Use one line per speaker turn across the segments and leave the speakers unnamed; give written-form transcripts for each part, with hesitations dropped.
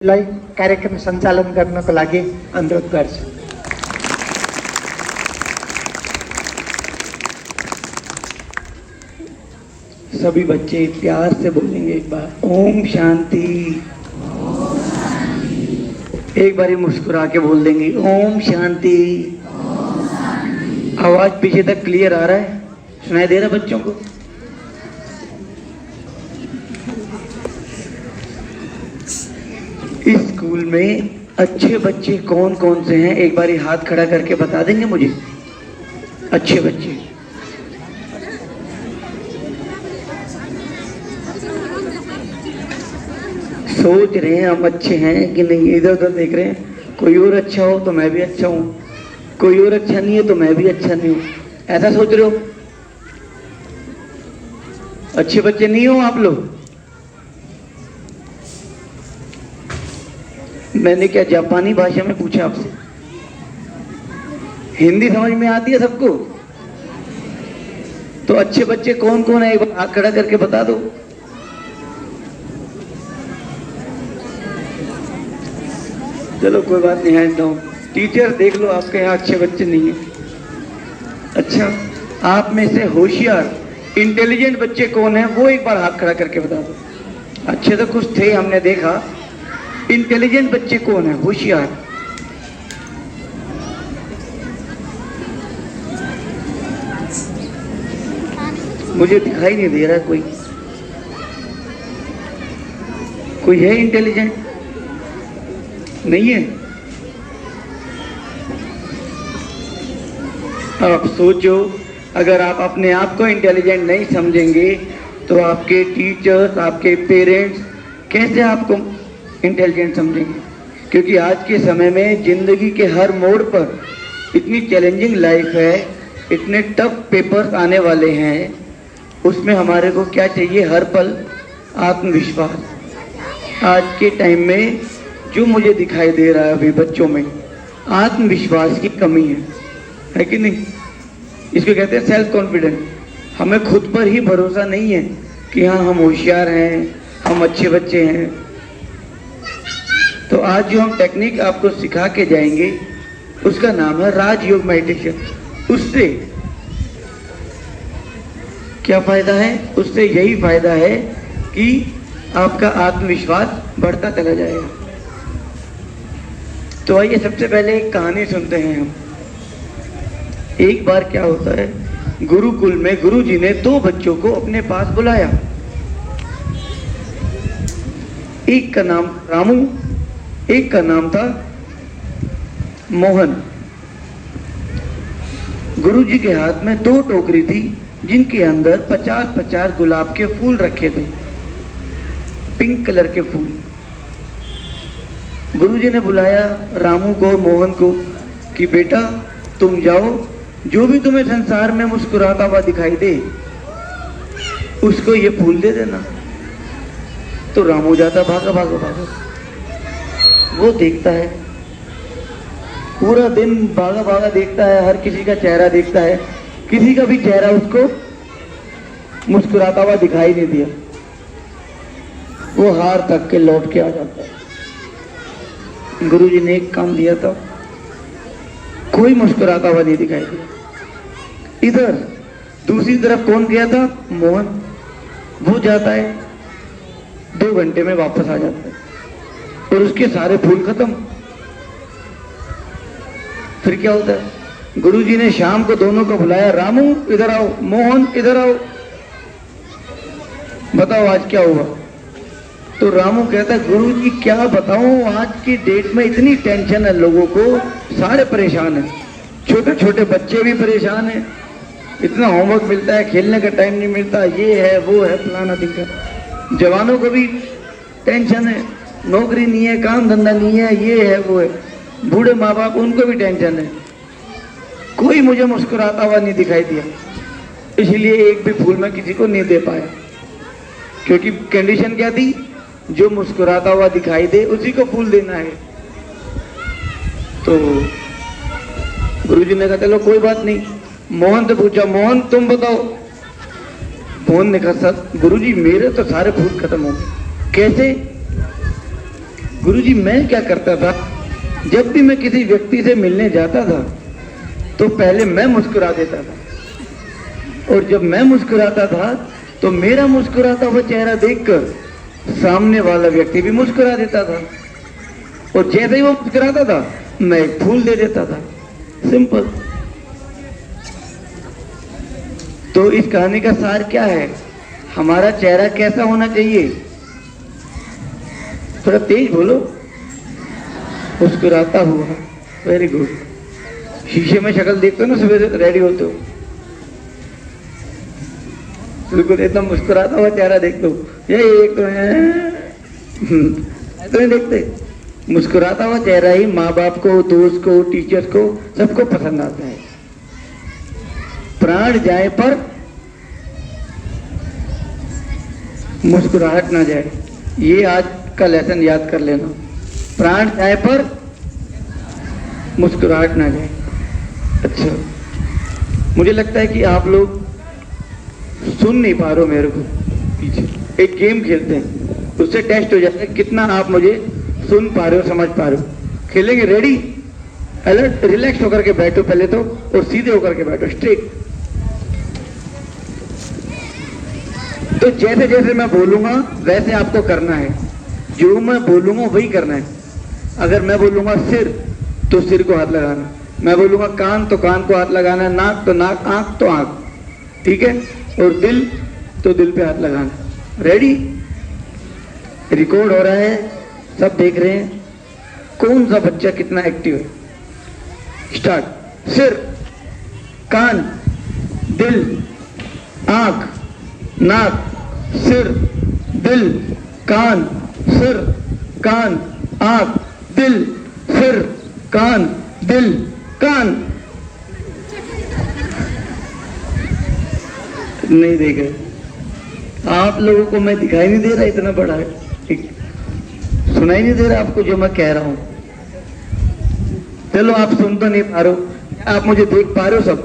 लाई कार्यक्रम सञ्चालन गर्नको लागि अनुरोध गर्छु।
सभी बच्चे प्यार से बोलेंगे एक बार, ओम शांति। एक बार मुस्कुरा के बोल देंगे, ओम शांति। आवाज पीछे तक क्लियर आ रहा है, सुनाई दे रहा है बच्चों को? इस स्कूल में अच्छे बच्चे कौन कौन से हैं? एक बार हाथ खड़ा करके बता देंगे मुझे, अच्छे बच्चे। सोच रहे हैं हम अच्छे हैं कि नहीं, इधर उधर देख रहे हैं। कोई और अच्छा हो तो मैं भी अच्छा हूँ, कोई और अच्छा नहीं है तो मैं भी अच्छा नहीं हूँ, ऐसा सोच रहे हो? अच्छे बच्चे नहीं हो आप लोग? मैंने क्या जापानी भाषा में पूछा आपसे? हिंदी समझ में आती है सबको? तो अच्छे बच्चे कौन कौन है, एक बार हाथ खड़ा करके बता दो। चलो कोई बात नहीं, हैंड डाउन। टीचर देख लो, आपके यहाँ अच्छे बच्चे नहीं है। अच्छा, आप में से होशियार इंटेलिजेंट बच्चे कौन है, वो एक बार हाथ खड़ा करके बता दो। अच्छे तो कुछ थे, हमने देखा। इंटेलिजेंट बच्चे कौन है, होशियार? मुझे दिखाई नहीं दे रहा कोई। कोई है इंटेलिजेंट? नहीं है? आप सोचो, अगर आप अपने आप को इंटेलिजेंट नहीं समझेंगे तो आपके टीचर्स, आपके पेरेंट्स कैसे आपको इंटेलिजेंट समझेंगे? क्योंकि आज के समय में जिंदगी के हर मोड़ पर इतनी चैलेंजिंग लाइफ है, इतने टफ पेपर्स आने वाले हैं, उसमें हमारे को क्या चाहिए? हर पल आत्मविश्वास। आज के टाइम में जो मुझे दिखाई दे रहा है अभी बच्चों में, आत्मविश्वास की कमी है कि नहीं? इसको कहते हैं सेल्फ कॉन्फिडेंस। हमें खुद पर ही भरोसा नहीं है कि हाँ हम होशियार हैं, हम अच्छे बच्चे हैं। तो आज जो हम टेक्निक आपको सिखा के जाएंगे उसका नाम है राजयोग मेडिटेशन। उससे क्या फायदा है? उससे यही फायदा है कि आपका आत्मविश्वास बढ़ता चला जाएगा। तो आइए सबसे पहले एक कहानी सुनते हैं हम। एक बार क्या होता है, गुरुकुल में गुरुजी ने दो बच्चों को अपने पास बुलाया। एक का नाम रामू, एक का नाम था मोहन। गुरुजी के हाथ में दो टोकरी थी जिनके अंदर 50-50 गुलाब के फूल रखे थे, पिंक कलर के फूल। गुरुजी ने बुलाया रामू को, मोहन को कि बेटा तुम जाओ, जो भी तुम्हें संसार में मुस्कुराता हुआ दिखाई दे उसको ये फूल दे देना। तो रामू जाता भागा भागा भागा, वो देखता है, पूरा दिन भागा भागा देखता है, हर किसी का चेहरा देखता है, किसी का भी चेहरा उसको मुस्कुराता हुआ दिखाई नहीं दिया। वो हार तक के लौट के आ जाता है। गुरुजी ने एक काम दिया था, कोई मुस्कुराता हुआ नहीं दिखाई दिया। इधर दूसरी तरफ कौन गया था? मोहन। वो जाता है, 2 घंटे में वापस आ जाता है और उसके सारे फूल खत्म। फिर क्या होता है? गुरुजी ने शाम को दोनों को बुलाया, रामू इधर आओ, मोहन इधर आओ, बताओ आज क्या हुआ? तो रामू कहता है, गुरुजी क्या बताऊं, आज की डेट में इतनी टेंशन है लोगों को, सारे परेशान हैं, छोटे छोटे बच्चे भी परेशान हैं, इतना होमवर्क मिलता है, खेलने का टाइम नहीं मिलता, ये है वो है फलाना दिक्कत। जवानों को भी टेंशन है, नौकरी नहीं है, काम धंधा नहीं है, ये है वो है। बूढ़े माँ बाप, उनको भी टेंशन है। कोई मुझे मुस्कुराता हुआ नहीं दिखाई दिया, इसलिए एक भी फूल मैं किसी को नहीं दे पाया। क्योंकि कंडीशन क्या थी? जो मुस्कुराता हुआ दिखाई दे उसी को फूल देना है। तो गुरुजी ने कहा चलो कोई बात नहीं। मोहन से पूछा, मोहन तुम बताओ। मोहन ने कहा सर गुरुजी मेरे तो सारे फूल खत्म हो गए। कैसे? गुरुजी मैं क्या करता था, जब भी मैं किसी व्यक्ति से मिलने जाता था तो पहले मैं मुस्कुरा देता था, और जब मैं मुस्कुराता था तो मेरा मुस्कुराता हुआ चेहरा देखकर सामने वाला व्यक्ति भी मुस्कुरा देता था, और जैसे ही वो मुस्कुराता था मैं एक फूल दे देता था। सिंपल। तो इस कहानी का सार क्या है? हमारा चेहरा कैसा होना चाहिए? थोड़ा तेज बोलो। मुस्कुराता हुआ। Very good. शीशे में शक्ल देखते हो ना सवेरे रेडी होते हो, बिल्कुल एकदम मुस्कुराता हुआ चेहरा देखते हो, ये एक तो है तो नहीं देखते। मुस्कुराता हुआ चेहरा ही माँ बाप को, दोस्त को, टीचर को, सबको पसंद आता है। प्राण जाए पर मुस्कुराहट ना जाए, ये आज का लेसन याद कर लेना। प्राण जाए पर मुस्कुराहट ना जाए। अच्छा, मुझे लगता है कि आप लोग सुन नहीं पा रहे हो मेरे को। पीछे एक गेम खेलते हैं, उससे टेस्ट हो जाता है कितना आप मुझे सुन पा रहे हो, समझ पा रहे हो। खेलेंगे? रेडी? अलर्ट, रिलैक्स होकर के बैठो पहले तो, और सीधे होकर के बैठो, स्ट्रेट। तो जैसे जैसे मैं बोलूंगा वैसे आपको करना है, जो मैं बोलूंगा वही करना है। अगर मैं बोलूंगा सिर तो सिर को हाथ लगाना, मैं बोलूंगा कान तो कान को हाथ लगाना, नाक तो नाक, आंख तो आंख, ठीक है? और दिल तो दिल पे हाथ लगाना। रेडी? रिकॉर्ड हो रहा है, सब देख रहे हैं कौन सा बच्चा कितना एक्टिव है। स्टार्ट। सिर, कान, दिल, आंख, नाक, सिर, दिल, कान, सिर, कान, आंख, दिल, सिर, कान, दिल, कान। नहीं देखे आप लोगों को, मैं दिखाई नहीं दे रहा इतना बड़ा है, ठीक? सुनाई नहीं दे रहा आपको जो मैं कह रहा हूं? चलो आप सुन तो नहीं पा रहे हो, आप मुझे देख पा रहे हो? सब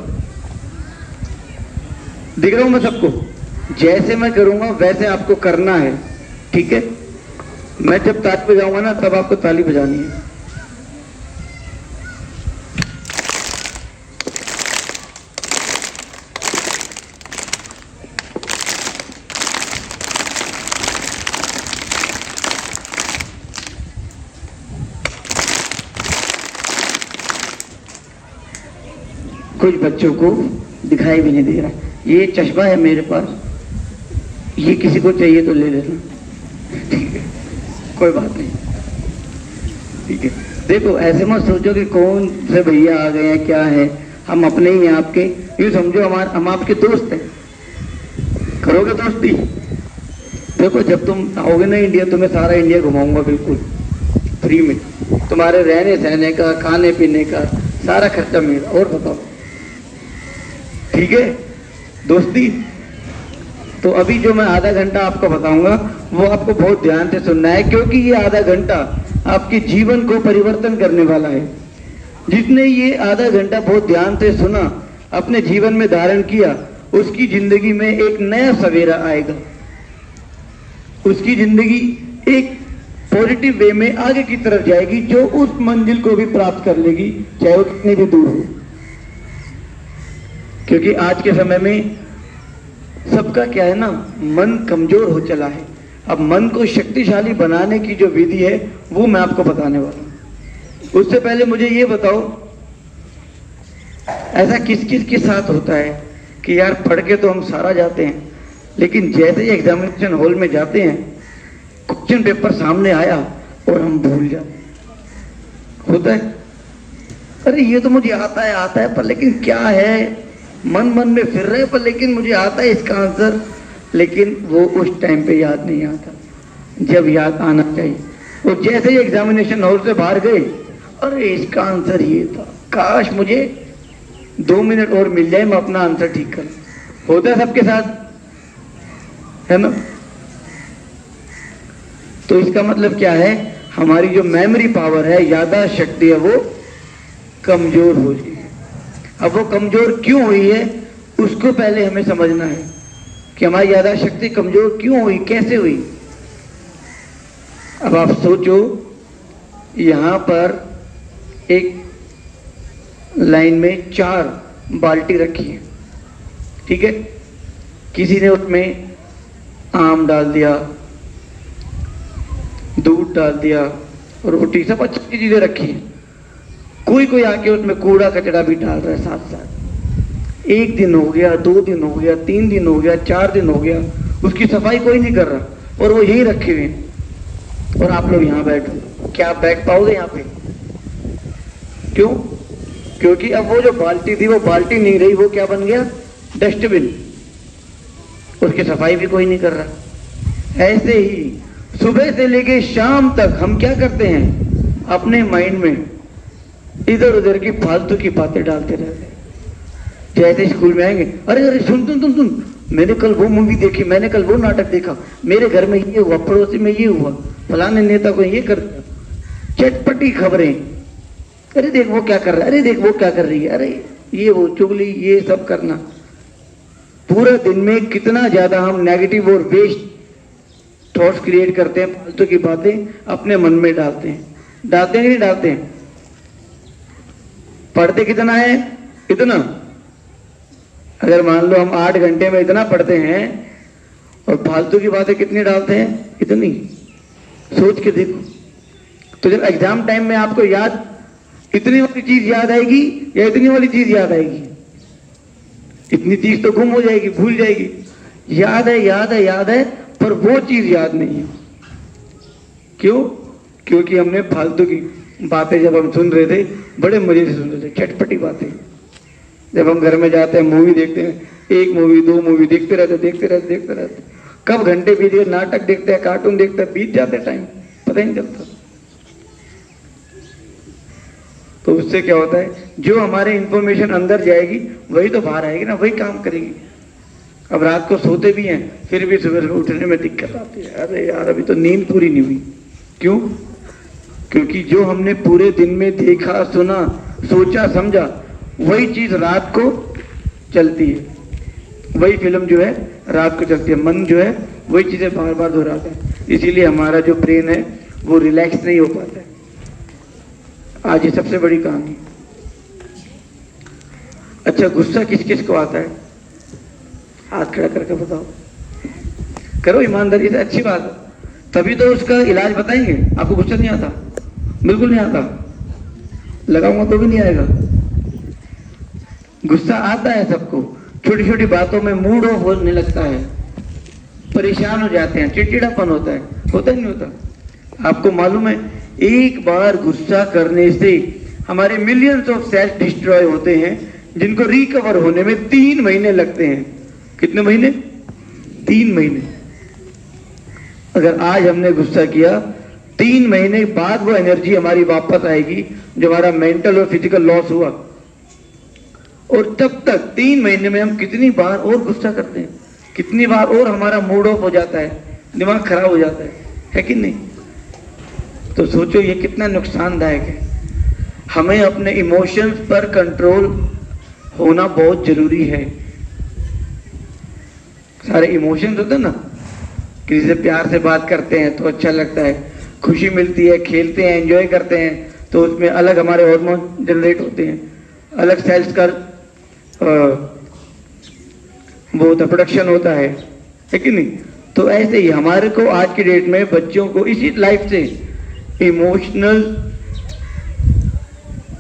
दिख रहा हूं मैं सबको? जैसे मैं करूंगा वैसे आपको करना है, ठीक है? मैं जब ताली बजाऊंगा ना तब आपको ताली बजानी है। कुछ बच्चों को दिखाई भी नहीं दे रहा। ये चश्मा है मेरे पास, ये किसी को चाहिए तो ले लेना, ठीक है? कोई बात नहीं, ठीक है? देखो ऐसे मत सोचो कि कौन से भैया आ गए हैं, क्या है, हम अपने ही हैं आपके। यूँ समझो हम आपके दोस्त हैं। करोगे दोस्ती? देखो जब तुम आओगे ना इंडिया, तुम्हें सारा इंडिया घुमाऊंगा बिल्कुल फ्री में। तुम्हारे रहने सहने का, खाने पीने का सारा खर्चा मेरा। और बताओ, ठीक है? दोस्ती। तो अभी जो मैं आधा घंटा आपको बताऊंगा वो आपको बहुत ध्यान से सुनना है, क्योंकि ये आधा घंटा आपके जीवन को परिवर्तन करने वाला है। जिसने ये आधा घंटा बहुत ध्यान से सुना, अपने जीवन में धारण किया, उसकी जिंदगी में एक नया सवेरा आएगा। उसकी जिंदगी एक पॉजिटिव वे में आगे की तरफ जाएगी, जो उस मंजिल को भी प्राप्त कर लेगी, चाहे वो कितनी भी दूर हो। क्योंकि आज के समय में सबका क्या है ना, मन कमजोर हो चला है। अब मन को शक्तिशाली बनाने की जो विधि है वो मैं आपको बताने वाला हूं। उससे पहले मुझे ये बताओ, ऐसा किस किस के साथ होता है कि यार पढ़ के तो हम सारा जाते हैं, लेकिन जैसे ही एग्जामिनेशन हॉल में जाते हैं, क्वेश्चन पेपर सामने आया और हम भूल जाते। होता है? अरे ये तो मुझे आता है पर लेकिन क्या है, मन में फिर रहे पर लेकिन मुझे आता है इसका आंसर, लेकिन वो उस टाइम पे याद नहीं आता जब याद आना चाहिए। और जैसे ही एग्जामिनेशन हॉल से बाहर गए, अरे इसका आंसर ये था, काश मुझे 2 मिनट और मिल जाए, मैं अपना आंसर ठीक कर। होता है सबके साथ, है ना? तो इसका मतलब क्या है, हमारी जो मेमोरी पावर है, याददाश्त शक्ति है, वो कमजोर हो गई है। अब वो कमजोर क्यों हुई है उसको पहले हमें समझना है कि हमारी याददाश्त शक्ति कमजोर क्यों हुई, कैसे हुई। अब आप सोचो यहाँ पर एक लाइन में 4 बाल्टी रखी है, ठीक है। किसी ने उसमें आम डाल दिया, दूध डाल दिया, रोटी, सब अच्छी चीजें रखी हैं। कोई कोई आके उसमें कूड़ा कचरा भी डाल रहा है साथ साथ। 1 दिन हो गया, 2 दिन हो गया, 3 दिन हो गया, 4 दिन हो गया, उसकी सफाई कोई नहीं कर रहा और वो यही रखे हुए हैं। और आप लोग यहाँ बैठो, क्या आप बैठ पाओगे यहाँ पे? क्यों? क्योंकि अब वो जो बाल्टी थी वो बाल्टी नहीं रही, वो क्या बन गया? डस्टबिन। उसकी सफाई भी कोई नहीं कर रहा। ऐसे ही सुबह से लेके शाम तक हम क्या करते हैं? अपने माइंड में इधर उधर की फालतू की बातें डालते रहते हैं। जैसे स्कूल में आएंगे, अरे अरे सुन, मैंने कल वो मूवी देखी, मैंने कल वो नाटक देखा, मेरे घर में ये हुआ, पड़ोसी में ये हुआ, फलाने नेता को ये कर दिया। चटपटी खबरें, अरे देख वो क्या कर रहा है, अरे देख वो क्या कर रही है, अरे ये वो चुगली, ये सब करना। पूरा दिन में कितना ज्यादा हम नेगेटिव और वेस्ट थॉट्स क्रिएट करते हैं, फालतू की बातें अपने मन में डालते हैं कि नहीं डालते हैं? पढ़ते कितना है? इतना। अगर मान लो हम 8 घंटे में इतना पढ़ते हैं और फालतू की बातें कितनी डालते हैं? इतनी। सोच के देखो। तो जब एग्जाम टाइम में आपको याद इतनी वाली चीज याद आएगी या इतनी वाली चीज याद आएगी? इतनी चीज तो गुम हो जाएगी, भूल जाएगी। याद है पर वो चीज याद नहीं है। क्यों? क्योंकि हमने फालतू की बातें जब हम सुन रहे थे, बड़े मजे से सुन रहे थे, चटपटी बातें। जब हम घर में जाते हैं, मूवी देखते हैं, 1 मूवी 2 मूवी देखते रहते, कब घंटे बीत गए, नाटक देखते हैं, कार्टून देखते हैं, बीत जाते टाइम, पता ही नहीं चलता। तो उससे क्या होता है? जो हमारे इंफॉर्मेशन अंदर जाएगी वही तो बाहर आएगी ना, वही काम करेगी। अब रात को सोते भी हैं, फिर भी सुबह उठने में दिक्कत आती है, अरे यार अभी तो नींद पूरी नहीं हुई। क्यों? क्योंकि जो हमने पूरे दिन में देखा, सुना, सोचा, समझा, वही चीज रात को चलती है। वही फिल्म जो है रात को चलती है। मन जो है वही चीजें बार बार दोहराता है, इसीलिए हमारा जो ब्रेन है वो रिलैक्स नहीं हो पाता है। आज ये सबसे बड़ी कहानी। अच्छा, गुस्सा किस किस को आता है? हाथ खड़ा करके बताओ। करो ईमानदारी से, अच्छी बात है, तभी तो उसका इलाज बताएंगे। आपको गुस्सा नहीं आता? बिल्कुल नहीं आता। लगाऊंगा तो भी नहीं आएगा। गुस्सा आता है सबको। छोटी छोटी बातों में मूड ऑफ होने लगता है, परेशान हो जाते हैं, चिड़चिड़ापन होता है नहीं होता? आपको मालूम है, एक बार गुस्सा करने से हमारे मिलियंस ऑफ सेल्स डिस्ट्रॉय होते हैं, जिनको रिकवर होने में 3 महीने लगते हैं। कितने महीने? 3 महीने। अगर आज हमने गुस्सा किया, 3 महीने बाद वो एनर्जी हमारी वापस आएगी जो हमारा मेंटल और फिजिकल लॉस हुआ। और तब तक 3 महीने में हम कितनी बार और गुस्सा करते हैं, कितनी बार और हमारा मूड ऑफ हो जाता है, दिमाग खराब हो जाता है कि नहीं? तो सोचो ये कितना नुकसानदायक है। हमें अपने इमोशंस पर कंट्रोल होना बहुत जरूरी है। सारे इमोशंस होते हैं ना, किसी से प्यार से बात करते हैं तो अच्छा लगता है, खुशी मिलती है, खेलते हैं, एंजॉय करते हैं, तो उसमें अलग हमारे हार्मोन जनरेट होते हैं, अलग सेल्स का वो प्रोडक्शन होता है कि नहीं? तो ऐसे ही हमारे को आज की डेट में बच्चों को इसी लाइफ से इमोशनल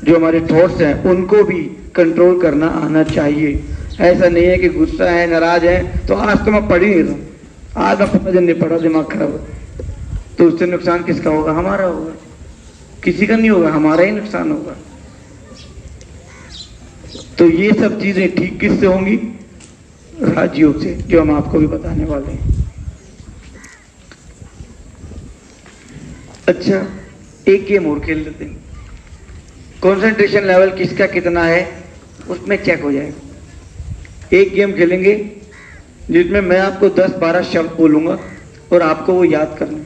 जो हमारे थॉट्स हैं उनको भी कंट्रोल करना आना चाहिए। ऐसा नहीं है कि गुस्सा है, नाराज है तो आज तो मैं पढ़ ही नहीं रहा, आज मैं 15 दिन नहीं पढ़ा, दिमाग खराब हो, तो उससे नुकसान किसका होगा? हमारा होगा, किसी का नहीं होगा, हमारा ही नुकसान होगा। तो ये सब चीजें ठीक किससे होंगी? राजयोग से, जो हम आपको भी बताने वाले हैं। अच्छा, एक गेम और खेल लेते हैं, कंसंट्रेशन लेवल किसका कितना है उसमें चेक हो जाएगा। एक गेम खेलेंगे जिसमें मैं आपको 10-12 शब्द बोलूंगा और आपको वो याद करना,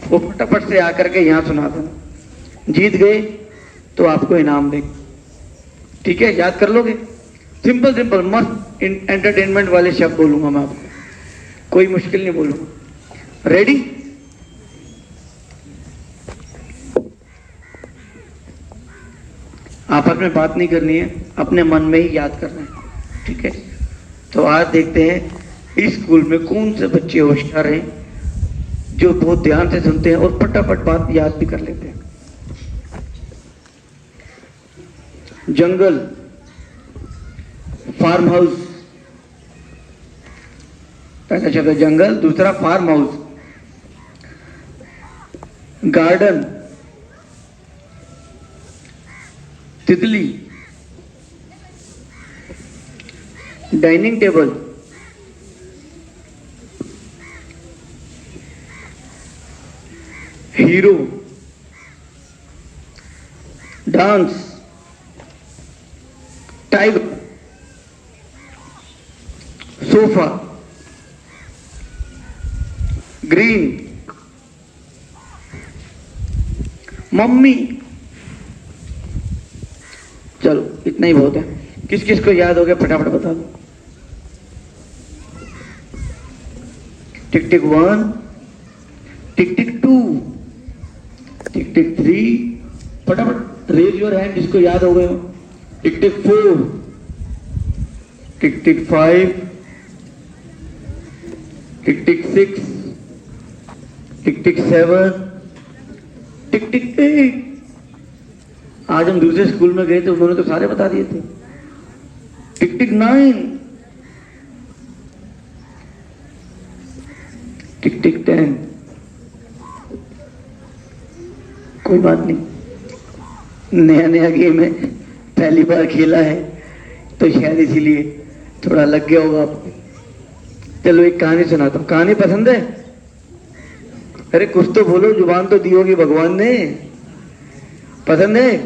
वो फटाफट से आकर के यहां सुना देना। जीत गए तो आपको इनाम देंगे, ठीक है? याद कर लोगे? सिंपल सिंपल मस्त एंटरटेनमेंट वाले शब्द बोलूंगा मैं आपको, कोई मुश्किल नहीं बोलूंगा। रेडी? आपस में बात नहीं करनी है, अपने मन में ही याद करना है, ठीक है। तो आज देखते हैं इस स्कूल में कौन से बच्चे होशियार हैं जो बहुत ध्यान से सुनते हैं और फटाफट बात याद भी कर लेते हैं। जंगल, फार्म हाउस, पहला शब्द है जंगल, दूसरा फार्म हाउस। गार्डन, तितली। Dining table, hero. Dance, tiger. Sofa, green. Mummy. चलो इतना ही बहुत है। किस किस को याद हो गया फटाफट बता दो। टिक टिक 1, टिक टिक 2, टिक टिक 3, फटाफट रेज योर हैंड जिसको याद हो गए हो। टिक टिक 4, टिक टिक 5, टिक टिक 6, टिक टिक 7, टिक टिक 8। आज हम दूसरे स्कूल में गए थे, उन्होंने तो सारे बता दिए थे। टिक टिक 9, टिक टिक 10। कोई बात नहीं, नया नया गेम है, पहली बार खेला है तो शायद इसीलिए थोड़ा लग गया होगा आपको। चलो एक कहानी सुनाता हूं। कहानी पसंद है? अरे कुछ तो बोलो, जुबान तो दी होगी भगवान ने। पसंद है?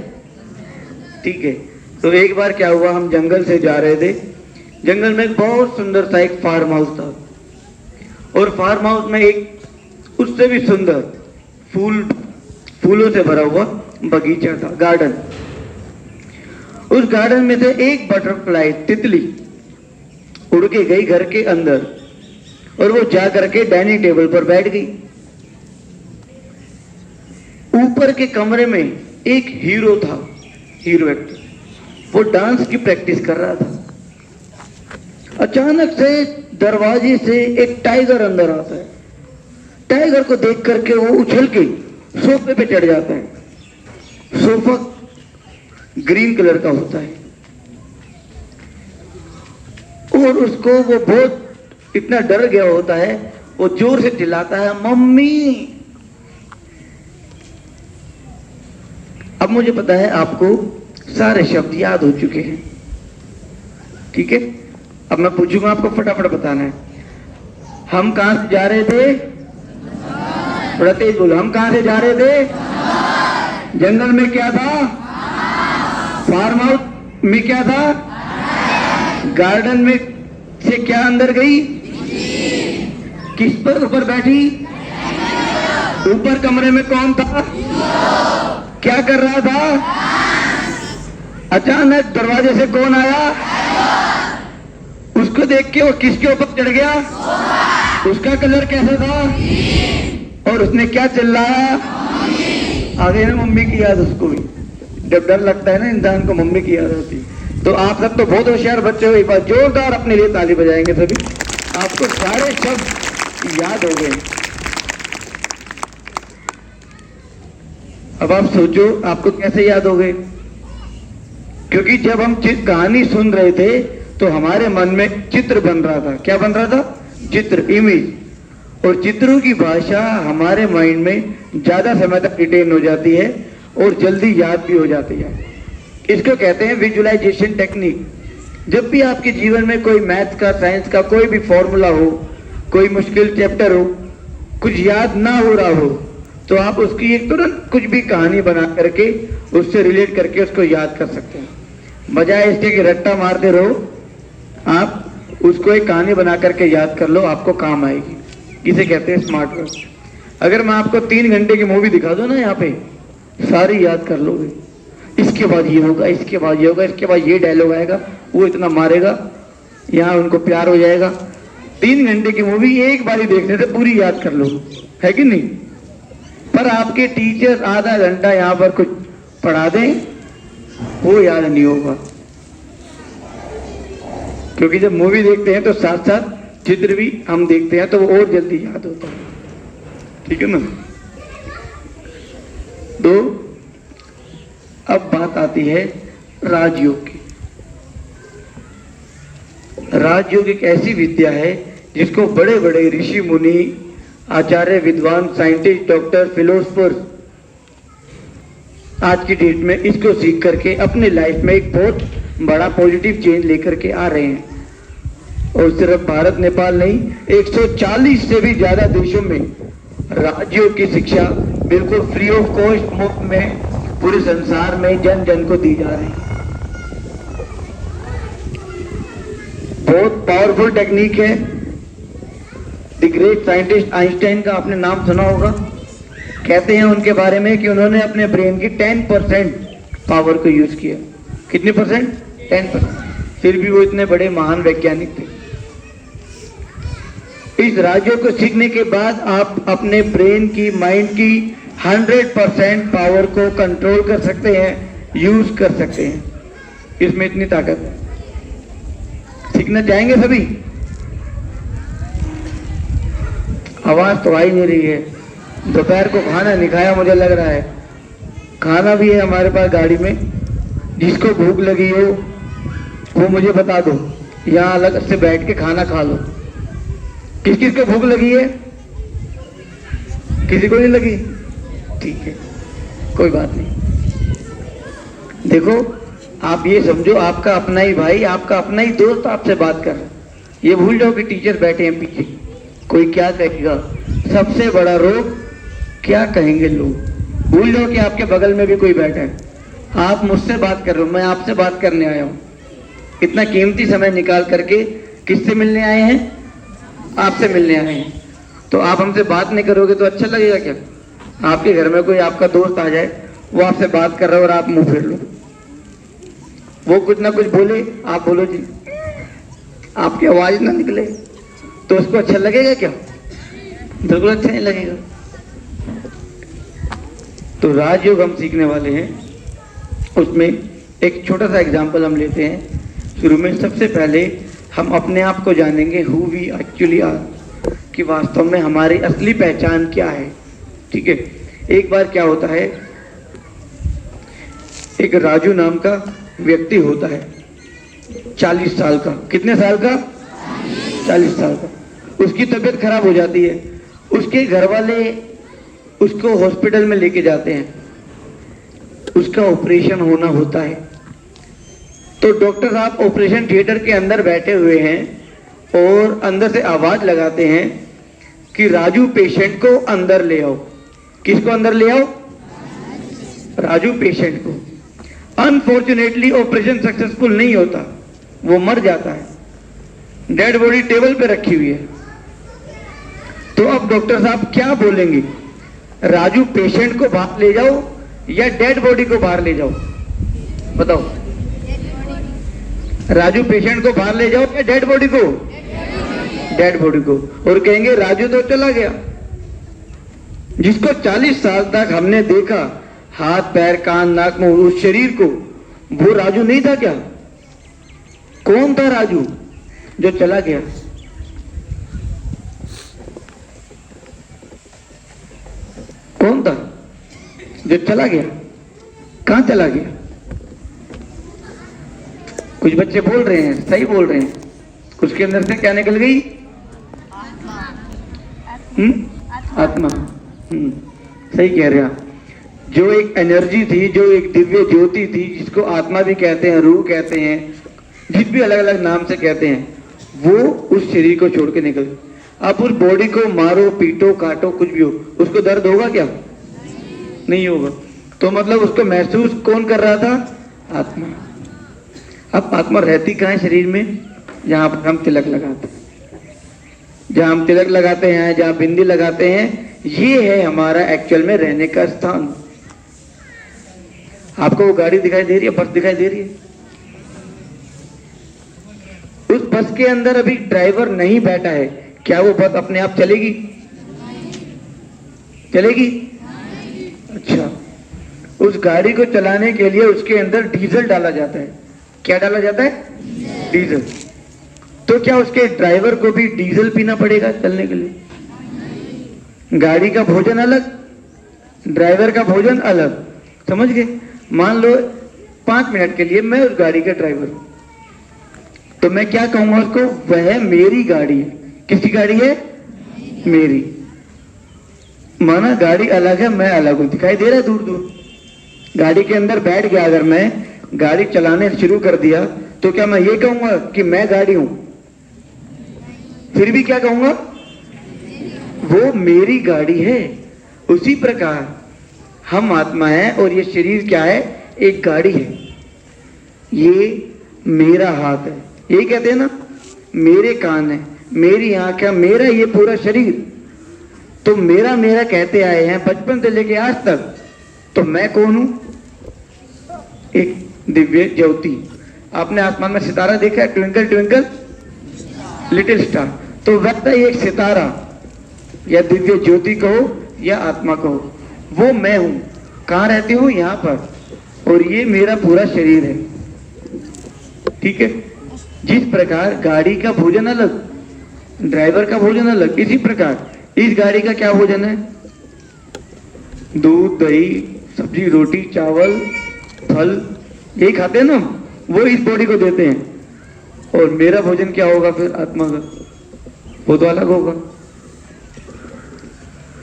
ठीक है। तो एक बार क्या हुआ, हम जंगल से जा रहे थे। जंगल में एक बहुत सुंदर सा एक फार्म हाउस था, और फार्म हाउस में एक उससे भी सुंदर फूलों से भरा हुआ बगीचा था, गार्डन। उस गार्डन में से एक बटरफ्लाई, तितली, उड़ के गई घर के अंदर, और वो जा करके डाइनिंग टेबल पर बैठ गई। ऊपर के कमरे में एक हीरो था, हीरो एक्टर, वो डांस की प्रैक्टिस कर रहा था। अचानक से दरवाजे से एक टाइगर अंदर आता है। टाइगर को देख करके वो उछल के सोफे पे चढ़ जाता है। सोफा ग्रीन कलर का होता है, और उसको वो बहुत इतना डर गया होता है, वो जोर से चिल्लाता है, मम्मी। अब मुझे पता है आपको सारे शब्द याद हो चुके हैं, ठीक है। अब मैं पूछूंगा, आपको फटाफट बताना है। हम कहां से जा रहे थे? थोड़ा तेज बोलो। हम कहां से जा रहे थे? जंगल में क्या था? फार्म हाउस में क्या था? गार्डन में से क्या अंदर गई? किस पर ऊपर बैठी? ऊपर कमरे में कौन था? क्या कर रहा था? अचानक दरवाजे से कौन आया? उसको देख के वो किसके ऊपर चढ़ गया? उसका कलर कैसा था? और उसने क्या चिल्लाया? आ गई ना मम्मी की याद उसको भी। जब डर लगता है ना इंसान को, मम्मी की याद होती। तो आप सब तो बहुत होशियार बच्चे हो, एक बार जोरदार अपने लिए ताली बजाएंगे सभी। आपको सारे शब्द याद हो गए। अब आप सोचो आपको कैसे याद हो गए? क्योंकि जब हम कहानी सुन रहे थे तो हमारे मन में चित्र बन रहा था। क्या बन रहा था? चित्र, इमेज। और चित्रों की भाषा हमारे माइंड में ज्यादा समय तक रिटेन हो जाती है और जल्दी याद भी हो जाती है। इसको कहते हैं विजुअलाइजेशन टेक्निक। जब भी आपके जीवन में कोई मैथ्स का, साइंस का कोई भी फॉर्मूला हो, कोई मुश्किल चैप्टर हो, कुछ याद ना हो रहा हो, तो आप उसकी एक तुरंत कुछ भी कहानी बना करके उससे रिलेट करके उसको याद कर सकते हैं। बजाय इसके कि रट्टा मारते रहो, आप उसको एक कहानी बना करके याद कर लो, आपको काम आएगी। इसे कहते हैं स्मार्ट वर्क। अगर मैं आपको 3 घंटे की मूवी दिखा दूं ना, यहाँ पे सारी याद कर लोगे। इसके बाद ये होगा, इसके बाद ये होगा, इसके बाद ये डायलॉग आएगा, वो इतना मारेगा, यहाँ उनको प्यार हो जाएगा। 3 घंटे की मूवी एक बार ही देखने से पूरी याद कर लो, है कि नहीं? पर आपके टीचर आधा घंटा यहाँ पर कुछ पढ़ा दें, वो याद नहीं होगा, क्योंकि जब मूवी देखते हैं तो साथ साथ चित्र भी हम देखते हैं तो वो और जल्दी याद होता है, ठीक है ना। तो अब बात आती है राजयोग की। राजयोग एक ऐसी विद्या है जिसको बड़े बड़े ऋषि मुनि, आचार्य, विद्वान, साइंटिस्ट, डॉक्टर, फिलोसफर आज की डेट में इसको सीख करके अपने लाइफ में एक बहुत बड़ा पॉजिटिव चेंज लेकर के आ रहे हैं। और सिर्फ भारत नेपाल नहीं, 140 से भी ज्यादा देशों में राजयोग की शिक्षा बिल्कुल फ्री ऑफ कॉस्ट, मुफ्त में पूरे संसार में जन जन को दी जा रही है। बहुत पावरफुल टेक्निक है। द ग्रेट साइंटिस्ट आइंस्टाइन का आपने नाम सुना होगा। कहते हैं उनके बारे में कि उन्होंने अपने ब्रेन की 10% पावर को यूज किया। कितने परसेंट? 10%। फिर भी वो इतने बड़े महान वैज्ञानिक थे। इस राजयोग को सीखने के बाद आप अपने ब्रेन की, माइंड की 100% पावर को कंट्रोल कर सकते हैं, यूज कर सकते हैं। इसमें इतनी ताकत है। सीखना चाहेंगे सभी? आवाज तो आ ही नहीं रही है। दोपहर को खाना नहीं खाया, मुझे लग रहा है। खाना भी है हमारे पास गाड़ी में। जिसको भूख लगी हो वो मुझे बता दो, यहाँ अलग से बैठ के खाना खा लो। किस किस को भूख लगी है? किसी को नहीं लगी? ठीक है, कोई बात नहीं। देखो, आप ये समझो आपका अपना ही भाई, आपका अपना ही दोस्त आपसे बात कर रहा है। ये भूल जाओ कि टीचर बैठे हैं पीछे, कोई क्या कहेगा। सबसे बड़ा रोग क्या कहेंगे लोग। भूल जाओ कि आपके बगल में भी कोई बैठा है। आप मुझसे बात कर रहे हो, मैं आपसे बात करने आया हूँ। इतना कीमती समय निकाल करके किससे मिलने आए हैं? आपसे मिलने आए हैं। तो आप हमसे बात नहीं करोगे तो अच्छा लगेगा क्या? आपके घर में कोई आपका दोस्त आ जाए, वो आपसे बात कर रहा है और आप मुंह फेर लो, वो कुछ ना कुछ बोले, आप बोलो जी, आपकी आवाज ना निकले, तो उसको अच्छा लगेगा क्या? बिल्कुल अच्छा नहीं लगेगा। तो राजयोग हम सीखने वाले हैं। उसमें एक छोटा सा एग्जाम्पल हम लेते हैं। शुरू में सबसे पहले हम अपने आप को जानेंगे, हु वी एक्चुअली आर, कि वास्तव में हमारी असली पहचान क्या है। ठीक है। एक बार क्या होता है, एक राजू नाम का व्यक्ति होता है, 40 साल का। कितने साल का? 40 साल का। उसकी तबीयत खराब हो जाती है। उसके घर वाले उसको हॉस्पिटल में लेके जाते हैं। उसका ऑपरेशन होना होता है। तो डॉक्टर साहब ऑपरेशन थिएटर के अंदर बैठे हुए हैं और अंदर से आवाज लगाते हैं कि राजू पेशेंट को अंदर ले आओ। किसको अंदर ले आओ? राजू पेशेंट को। अनफॉर्चुनेटली ऑपरेशन सक्सेसफुल नहीं होता, वो मर जाता है। डेड बॉडी टेबल पे रखी हुई है। तो अब डॉक्टर साहब क्या बोलेंगे? राजू पेशेंट को बाहर ले जाओ या डेड बॉडी को बाहर ले जाओ? बताओ। राजू पेशेंट को बाहर ले जाओ या डेड बॉडी को? डेड बॉडी को। और कहेंगे राजू तो चला गया। जिसको 40 साल तक हमने देखा, हाथ, पैर, कान, नाक, मुंह, उस शरीर को, वो राजू नहीं था क्या? कौन था राजू जो चला गया? कौन था जो चला गया? कहां चला गया? कुछ बच्चे बोल रहे हैं, सही बोल रहे हैं। उसके अंदर से क्या निकल गई? आत्मा। सही कह रहे हैं आप। जो एक एनर्जी थी, जो एक दिव्य ज्योति थी, जिसको आत्मा भी कहते हैं, रूह कहते हैं, जिस भी अलग अलग नाम से कहते हैं, वो उस शरीर को छोड़ के निकल गई। आप उस बॉडी को मारो, पीटो, काटो, कुछ भी हो, उसको दर्द होगा क्या? नहीं होगा। तो मतलब उसको महसूस कौन कर रहा था? आत्मा। अब आत्मा रहती कहाँ है शरीर में? जहां पर हम तिलक लगाते हैं, जहां हम तिलक लगाते हैं, जहां बिंदी लगाते हैं, ये है हमारा एक्चुअल में रहने का स्थान। आपको वो गाड़ी दिखाई दे रही है, बस दिखाई दे रही है? उस बस के अंदर अभी ड्राइवर नहीं बैठा है, क्या वो बस अपने आप चलेगी? चलेगी? अच्छा, उस गाड़ी को चलाने के लिए उसके अंदर डीजल डाला जाता है। क्या डाला जाता है? डीजल। तो क्या उसके ड्राइवर को भी डीजल पीना पड़ेगा चलने के लिए? गाड़ी का भोजन अलग, ड्राइवर का भोजन अलग। समझ गए? मान लो 5 मिनट के लिए मैं उस गाड़ी का ड्राइवर हूं, तो मैं क्या कहूंगा उसको? वह मेरी गाड़ी है। किसकी गाड़ी है? मेरी। माना गाड़ी अलग है, मैं अलग हूं। दिखाई दे रहा है दूर दूर? गाड़ी के अंदर बैठ गया, अगर मैं गाड़ी चलाने शुरू कर दिया तो क्या मैं ये कहूंगा कि मैं गाड़ी हूं? फिर भी क्या कहूंगा? वो मेरी गाड़ी है। उसी प्रकार हम आत्मा है और ये शरीर क्या है? एक गाड़ी है। ये मेरा हाथ है, ये कहते हैं ना, मेरे कान है, मेरी आंख है, मेरा ये पूरा शरीर। तो मेरा मेरा कहते आए हैं बचपन से लेके आज तक। तो मैं कौन हूं? एक दिव्य ज्योति। आपने आसमान में सितारा देखा है? Twinkle twinkle little star. तो वैसा ही एक सितारा या दिव्य ज्योति कहो या आत्मा कहो, वो मैं हूं। कहां रहती हूं? यहां पर। और ये मेरा पूरा शरीर है। ठीक है? जिस प्रकार गाड़ी का भोजन अलग, ड्राइवर का भोजन अलग, इसी प्रकार इस गाड़ी का क्या भोजन है? दूध, दही, सब्जी, रोटी, चावल, फल, यही खाते हैं ना, वो इस बॉडी को देते हैं। और मेरा भोजन क्या होगा फिर आत्मा का? वो तो अलग होगा,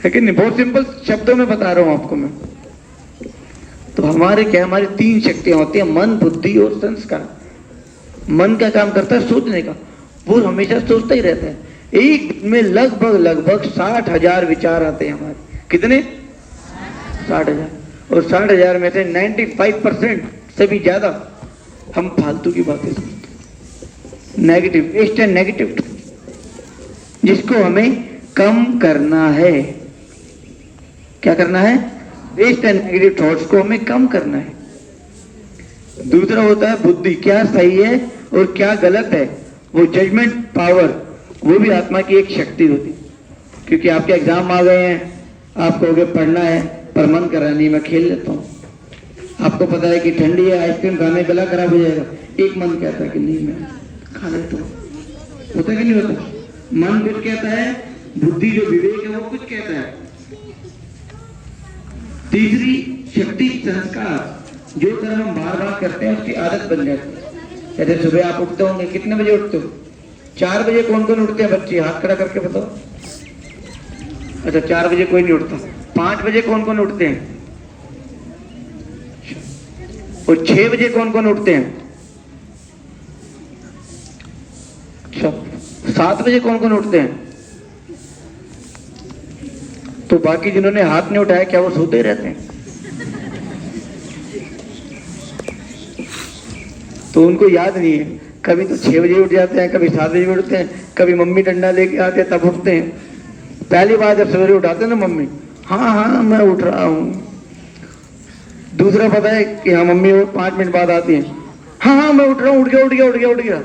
है कि नहीं? बहुत सिंपल शब्दों में बता रहा हूं आपको मैं। तो हमारे क्या, हमारी 3 शक्तियां होती हैं, मन, बुद्धि और संस्कार। मन का काम करता है सोचने का, वो हमेशा सोचता ही रहता है। एक दिन में लगभग 60,000 विचार आते हैं हमारे। कितने? 60,000। और 60,000 में से 95% से भी ज्यादा हम फालतू की बातें सुनते, नेगेटिव, वेस्ट एंड नेगेटिव, जिसको हमें कम करना है। क्या करना है? वेस्ट एंड नेगेटिव थॉट्स को हमें कम करना है। दूसरा होता है बुद्धि, क्या सही है और क्या गलत है, वो जजमेंट पावर, वो भी आत्मा की एक शक्ति होती है। क्योंकि आपके एग्जाम आ गए हैं, आपको आगे पढ़ना है, पर मन कर रहा नहीं, मैं खेल लेता हूँ। आपको पता है कि ठंडी है, आइसक्रीम खाने गला खराब हो जाएगा, एक मन कहता है कि नहीं मैं खा लेता हूँ। होता कि नहीं होता? मन कुछ कहता है, बुद्धि जो विवेक है वो कुछ कहता है। तीसरी शक्ति संस्कार, जो कर्म हम बार बार करते हैं उसकी आदत बन जाती है। जैसे सुबह आप उठते होंगे, कितने बजे उठते हो? 4 बजे कौन कौन उठते हैं बच्चे? हाथ खड़ा करके बताओ। अच्छा, 4 बजे कोई नहीं उठता। 5 बजे कौन कौन उठते हैं? और 6 बजे कौन कौन उठते हैं? 7 बजे कौन कौन उठते हैं? तो बाकी जिन्होंने हाथ नहीं उठाया, क्या वो सोते ही रहते हैं? तो उनको याद नहीं है। कभी तो 6 बजे उठ जाते हैं, कभी 7 बजे उठते हैं, कभी मम्मी डंडा लेके आते हैं तब उठते हैं। पहली बार जब सवेरे उठाते हैं ना मम्मी, हाँ मैं उठ रहा हूँ। दूसरा पता है कि हाँ मम्मी वो 5 मिनट बाद आती है, हाँ मैं उठ रहा हूँ, उठ गया।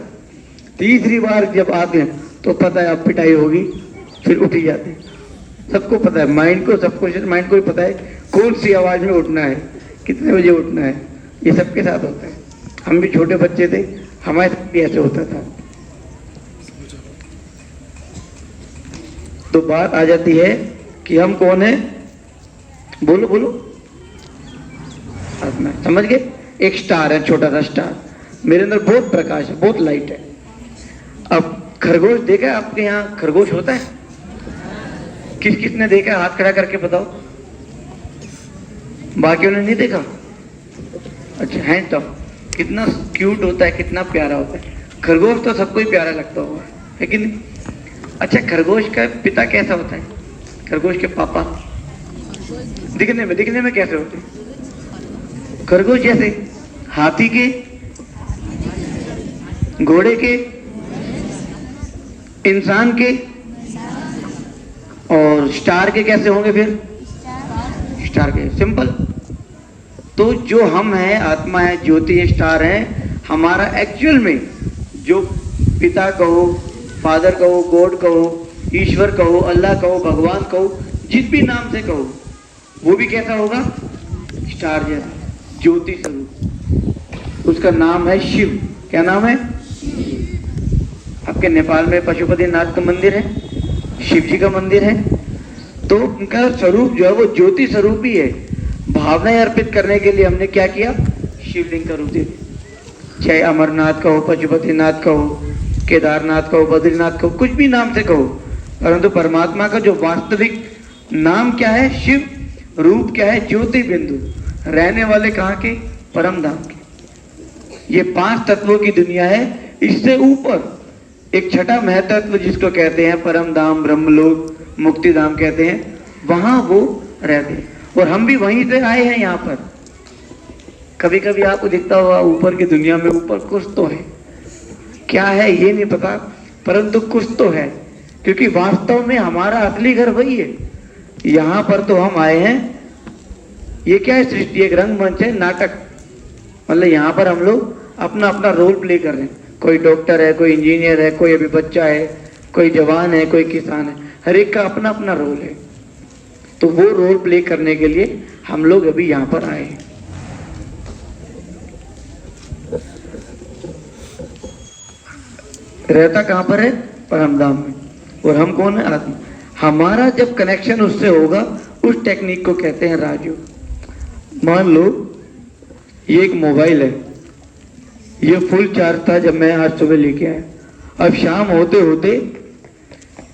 तीसरी बार जब आते हैं तो पता है अब पिटाई होगी, फिर उठ ही जाते हैं। सबको पता है, माइंड को, सबको माइंड को ही पता है कौन सी आवाज में उठना है, कितने बजे उठना है। ये सबके साथ होता है। हम भी छोटे बच्चे थे, हमारे साथ भी ऐसे होता था। तो बात आ जाती है कि हम कौन है? बोलो आत्मा। समझ गए? एक स्टार है, छोटा सा स्टार, मेरे अंदर बहुत प्रकाश है, बहुत लाइट है। अब खरगोश देखा है आपके यहाँ? खरगोश होता है? किसने देखा है? हाथ खड़ा करके बताओ। बाकियों ने नहीं देखा? अच्छा, हैंड तो कितना क्यूट होता है, कितना प्यारा होता है। खरगोश तो सबको ही प्यारा लगता होगा, है कि नहीं? अच्छा, खरगोश का पिता कैसा होता है? खरगोश के पापा दिखने में कैसे होते हैं? खरगोश जैसे, हाथी के, घोड़े के, इंसान के, और स्टार के कैसे होंगे फिर? स्टार के, सिंपल। तो जो हम हैं, आत्मा है, ज्योति है, स्टार है, हमारा एक्चुअल में जो पिता कहो, फादर कहो, गॉड कहो, ईश्वर कहो, अल्लाह कहो, भगवान कहो, जिस भी नाम से कहो, वो भी कैसा होगा? स्टार जैसा, ज्योति स्वरूप। उसका नाम है शिव। क्या नाम है? आपके नेपाल में पशुपतिनाथ का मंदिर है, शिव जी का मंदिर है, तो उनका स्वरूप जो है वो ज्योति स्वरूप ही है। भावनाएं अर्पित करने के लिए हमने क्या किया? शिवलिंग का रूप दे दिया। चाहे अमरनाथ का हो, पशुपतिनाथ का हो, केदारनाथ का हो, बद्रीनाथ का हो, कुछ भी नाम से कहो, परंतु परमात्मा का जो वास्तविक नाम क्या है? शिव। रूप क्या है? ज्योति बिंदु। रहने वाले कहाँ के? परम धाम के। ये 5 तत्वों की दुनिया है। इससे ऊपर एक छठा महतत्व जिसको कहते हैं परम धाम, ब्रह्मलोक, मुक्ति धाम कहते हैं, वहां वो रहते हैं। और हम भी वहीं से आए हैं यहाँ पर। कभी कभी आपको दिखता होगा ऊपर की दुनिया में ऊपर कुछ तो है, क्या है ये नहीं पता, परंतु कुछ तो है, क्योंकि वास्तव में हमारा असली घर वही है। यहाँ पर तो हम आए हैं, ये क्या है? सृष्टि, एक रंगमंच है, नाटक। मतलब यहाँ पर हम लोग अपना अपना रोल प्ले कर रहे हैं। कोई डॉक्टर है, कोई इंजीनियर है, कोई अभी बच्चा है, कोई जवान है, कोई किसान है, हर एक का अपना अपना रोल है। तो वो रोल प्ले करने के लिए हम लोग अभी यहाँ पर आए हैं। रहता कहाँ पर है? परमधाम में। और हम कौन है? आत्मा। हमारा जब कनेक्शन उससे होगा, उस टेक्निक को कहते हैं राजयोग। मान लो ये एक मोबाइल है, ये फुल चार्ज था जब मैं आज सुबह लेके आया, अब शाम होते होते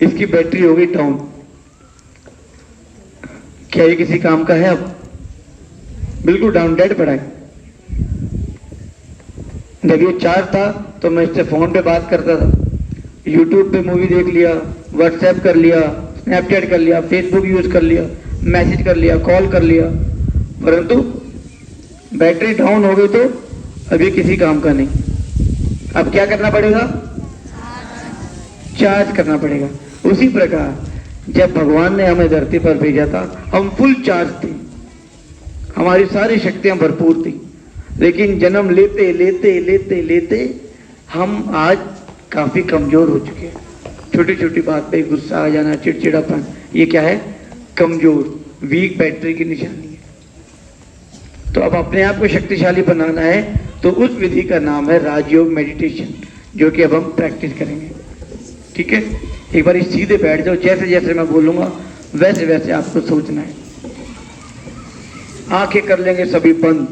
इसकी बैटरी हो गई डाउन। क्या ये किसी काम का है? अब बिल्कुल डाउन, डेड पड़ा है। जब ये चार्ज था तो मैं इससे फोन पे बात करता था, यूट्यूब पे मूवी देख लिया, व्हाट्सएप कर लिया, स्नैपचैट कर लिया, फेसबुक यूज कर लिया, मैसेज कर लिया, कॉल कर लिया, परंतु बैटरी डाउन हो गई तो अभी किसी काम का नहीं। अब क्या करना पड़ेगा? चार्ज करना पड़ेगा। उसी प्रकार जब भगवान ने हमें धरती पर भेजा था, हम फुल चार्ज थे, हमारी सारी शक्तियां भरपूर थी, लेकिन जन्म लेते लेते लेते लेते हम आज काफी कमजोर हो चुके हैं। छोटी छोटी बात पे गुस्सा आ जाना, चिड़चिड़ापन, ये क्या है? कमजोर, वीक बैटरी की निशानी है। तो अब अपने आप को शक्तिशाली बनाना है, तो उस विधि का नाम है राजयोग मेडिटेशन, जो कि अब हम प्रैक्टिस करेंगे। ठीक है, एक बार सीधे बैठ जाओ, जैसे जैसे मैं बोलूंगा वैसे वैसे आपको सोचना है। आंखें कर लेंगे सभी बंद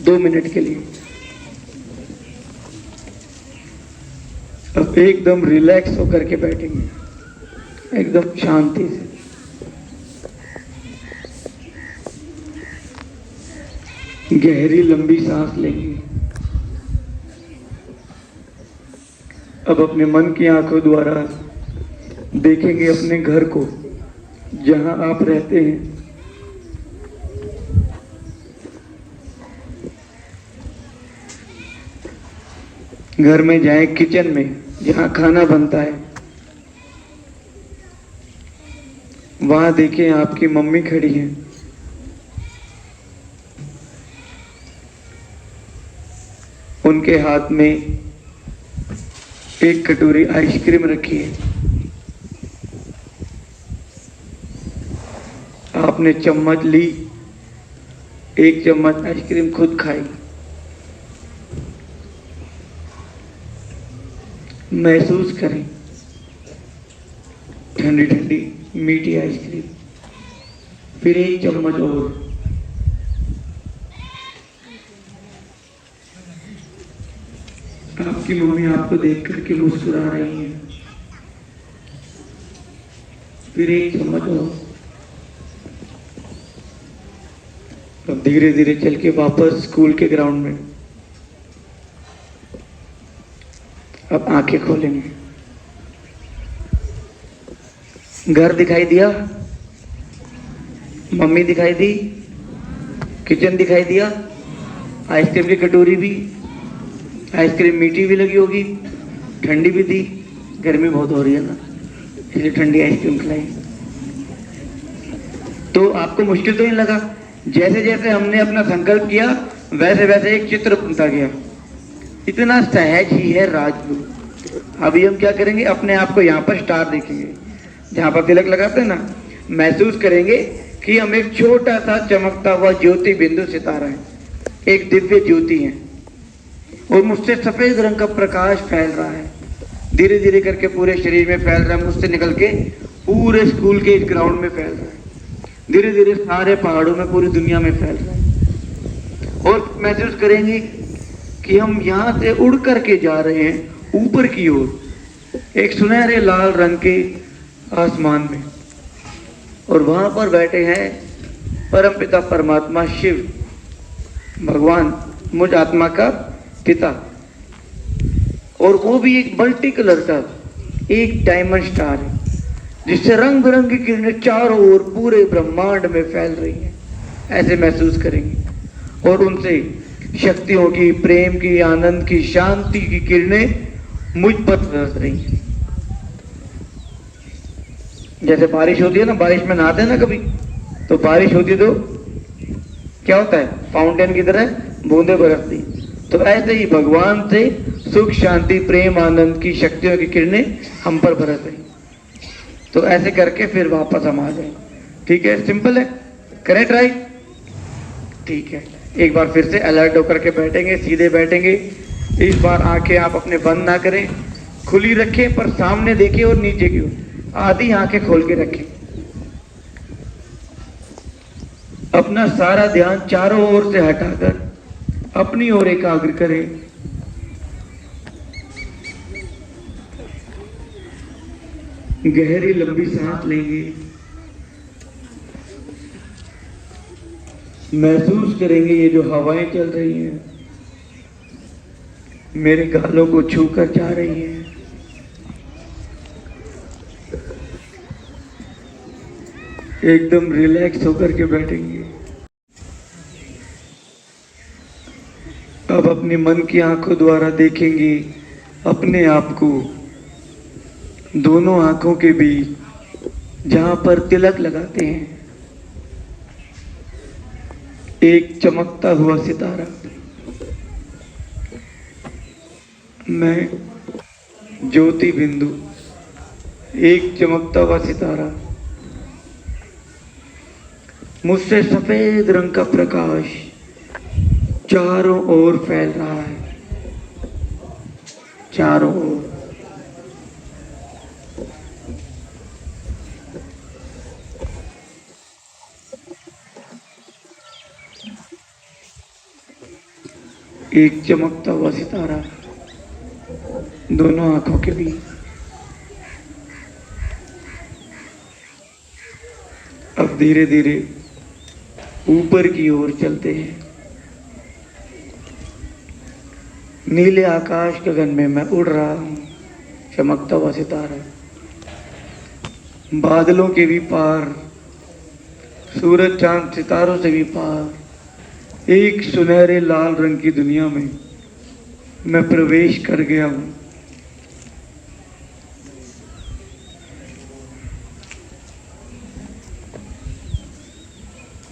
2 मिनट के लिए। अब एकदम रिलैक्स होकर के बैठेंगे, एकदम शांति से। गहरी लंबी सांस लेंगे। अब अपने मन की आंखों द्वारा देखेंगे अपने घर को, जहां आप रहते हैं। घर में जाएं, किचन में जहां खाना बनता है, वहां देखें आपकी मम्मी खड़ी है। उनके हाथ में एक कटोरी आइसक्रीम रखी है। आपने चम्मच ली, एक चम्मच आइसक्रीम खुद खाई। महसूस करें ठंडी ठंडी मीठी आइसक्रीम। फिर एक चम्मच और। आपकी मम्मी आपको देख करके मुस्कुरा रही है। फिर एक चम्मच और। अब धीरे धीरे चल के वापस स्कूल के ग्राउंड में। अब आंखें खोलेंगे। घर दिखाई दिया, मम्मी दिखाई दी, किचन दिखाई दिया, आइसक्रीम की कटोरी भी। आइसक्रीम मीठी भी लगी होगी, ठंडी भी थी, गर्मी बहुत हो रही है ना, इसलिए ठंडी आइसक्रीम खिलाई। तो आपको मुश्किल तो नहीं लगा? जैसे जैसे हमने अपना संकल्प किया वैसे वैसे एक चित्र बनता गया। इतना सहज ही है राजयोग। अभी हम क्या करेंगे? अपने आप को यहाँ पर स्टार देखेंगे, जहाँ पर तिलक लगाते हैं ना, महसूस करेंगे कि हम एक छोटा सा चमकता हुआ ज्योति बिंदु सितारा है, एक दिव्य ज्योति है, और मुझसे सफेद रंग का प्रकाश फैल रहा है, धीरे धीरे करके पूरे शरीर में फैल रहा है, मुझसे निकल के पूरे स्कूल के इस ग्राउंड में फैल रहा है, धीरे धीरे सारे पहाड़ों में, पूरी दुनिया में फैल रहा है। और महसूस करेंगे कि हम यहाँ से उड़ करके जा रहे हैं ऊपर की ओर, एक सुनहरे लाल रंग के आसमान में, और वहां पर बैठे हैं परमपिता परमात्मा शिव भगवान, मुझ आत्मा का पिता, और वो भी एक मल्टी कलर का एक डायमंड स्टार है, जिससे रंग बिरंगी किरणें चारों ओर पूरे ब्रह्मांड में फैल रही हैं। ऐसे महसूस करेंगे, और उनसे शक्तियों की, प्रेम की, आनंद की, शांति की किरणें मुझ पर बरस रही हैं। जैसे बारिश होती है ना, बारिश में नहाते हैं ना कभी, तो बारिश होती है तो क्या होता है, फाउंटेन की तरह बूंदे बरसती। तो ऐसे ही भगवान से सुख, शांति, प्रेम, आनंद की शक्तियों की किरणें हम पर बरस रही। तो ऐसे करके फिर वापस हम आ जाए। ठीक है, सिंपल है, करें ट्राई। ठीक है, एक बार फिर से अलर्ट होकर के बैठेंगे, सीधे बैठेंगे। इस बार आंखें आप अपने बंद ना करें, खुली रखें, पर सामने देखिए और नीचे की ओर, आधी आंखें खोल के रखें। अपना सारा ध्यान चारों ओर से हटाकर अपनी ओर एकाग्र करें। गहरी लंबी सांस लेंगे, महसूस करेंगे ये जो हवाएं चल रही हैं मेरे गालों को छूकर जा रही हैं। एकदम रिलैक्स होकर के बैठेंगे। अब अपने मन की आंखों द्वारा देखेंगे अपने आप को दोनों आंखों के बीच, जहां पर तिलक लगाते हैं, एक चमकता हुआ सितारा। मैं ज्योति बिंदु, एक चमकता हुआ सितारा, मुझसे सफेद रंग का प्रकाश चारों ओर फैल रहा है, चारों ओर। एक चमकता हुआ सितारा दोनों आंखों के बीच। अब धीरे धीरे ऊपर की ओर चलते हैं। नीले आकाश गगन में मैं उड़ रहा हूं, चमकता हुआ सितारा, बादलों के भी पार, सूरज चांद सितारों से भी पार, एक सुनहरे लाल रंग की दुनिया में मैं प्रवेश कर गया हूं।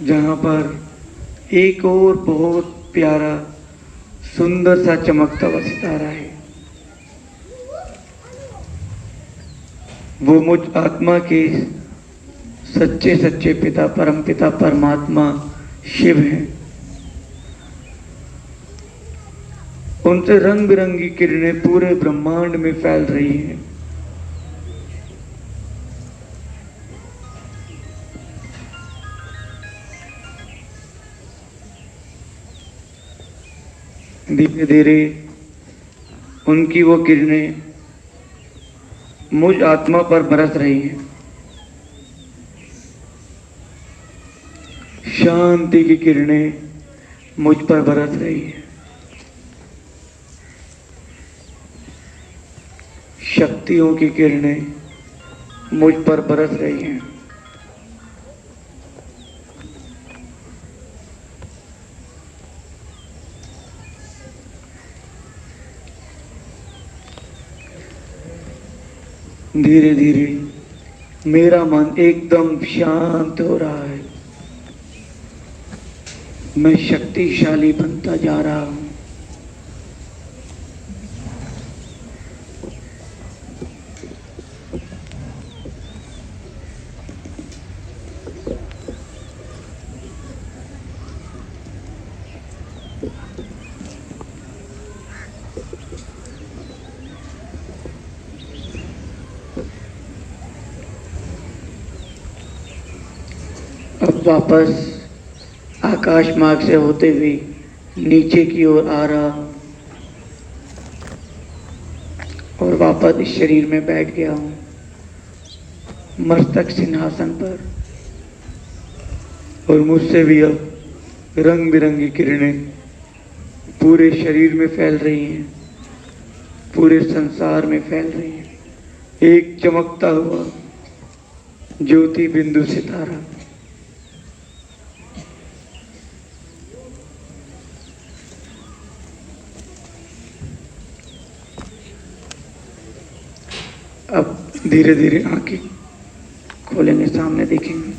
जहां पर एक और बहुत प्यारा सुंदर सा चमकता हुआ सितारा है। वो मुझ आत्मा के सच्चे सच्चे पिता, परम पिता परमात्मा शिव हैं। उनसे रंग बिरंगी किरणें पूरे ब्रह्मांड में फैल रही हैं। धीरे धीरे उनकी वो किरणें मुझ आत्मा पर बरस रही हैं। शांति की किरणें मुझ पर बरस रही हैं। शक्तियों की किरणें मुझ पर बरस रही हैं। धीरे धीरे मेरा मन एकदम शांत हो रहा है। मैं शक्तिशाली बनता जा रहा हूं। वापस आकाश मार्ग से होते हुए नीचे की ओर आ रहा और वापस इस शरीर में बैठ गया हूँ, मस्तक सिंहासन पर। और मुझसे भी अब रंग बिरंगी किरणें पूरे शरीर में फैल रही हैं, पूरे संसार में फैल रही हैं। एक चमकता हुआ ज्योति बिंदु सितारा। अब धीरे धीरे आंखें खोलेंगे, सामने देखेंगे।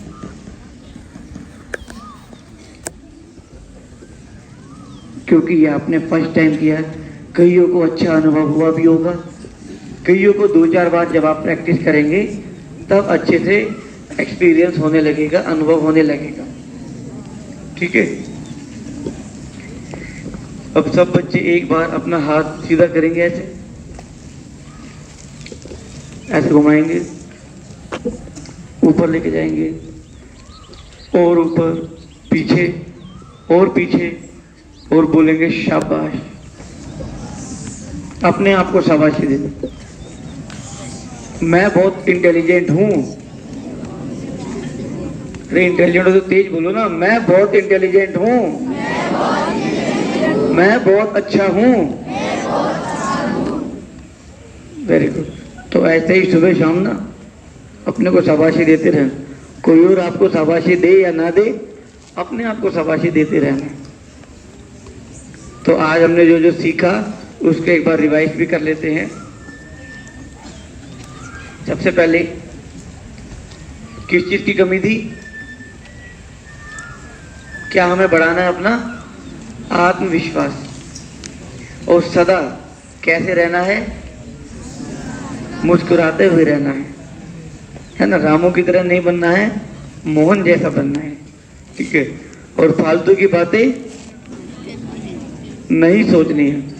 क्योंकि ये आपने फर्स्ट टाइम किया, कईयों को अच्छा अनुभव हुआ भी होगा, कईयों को 2-4 बार जब आप प्रैक्टिस करेंगे तब अच्छे से एक्सपीरियंस होने लगेगा, अनुभव होने लगेगा। ठीक है, अब सब बच्चे एक बार अपना हाथ सीधा करेंगे, ऐसे ऐसे घुमाएंगे, ऊपर लेके जाएंगे और ऊपर, पीछे और पीछे, और बोलेंगे शाबाश। अपने आप को शाबाशी दें। मैं बहुत इंटेलिजेंट हूं। अरे इंटेलिजेंट हो तो तेज बोलो ना, मैं बहुत इंटेलिजेंट हूं, मैं बहुत अच्छा हूं। Very good. तो ऐसे ही सुबह शाम ना अपने को शाबाशी देते रहना। कोई और आपको शाबाशी दे या ना दे, अपने आप को शाबाशी देते रहना। तो आज हमने जो जो सीखा उसको एक बार रिवाइज भी कर लेते हैं। सबसे पहले किस चीज की कमी थी? क्या हमें बढ़ाना है अपना आत्मविश्वास, और सदा कैसे रहना है? मुस्कुराते हुए रहना है ना। रामू की तरह नहीं बनना है, मोहन जैसा बनना है। ठीक है, और फालतू की बातें नहीं सोचनी है।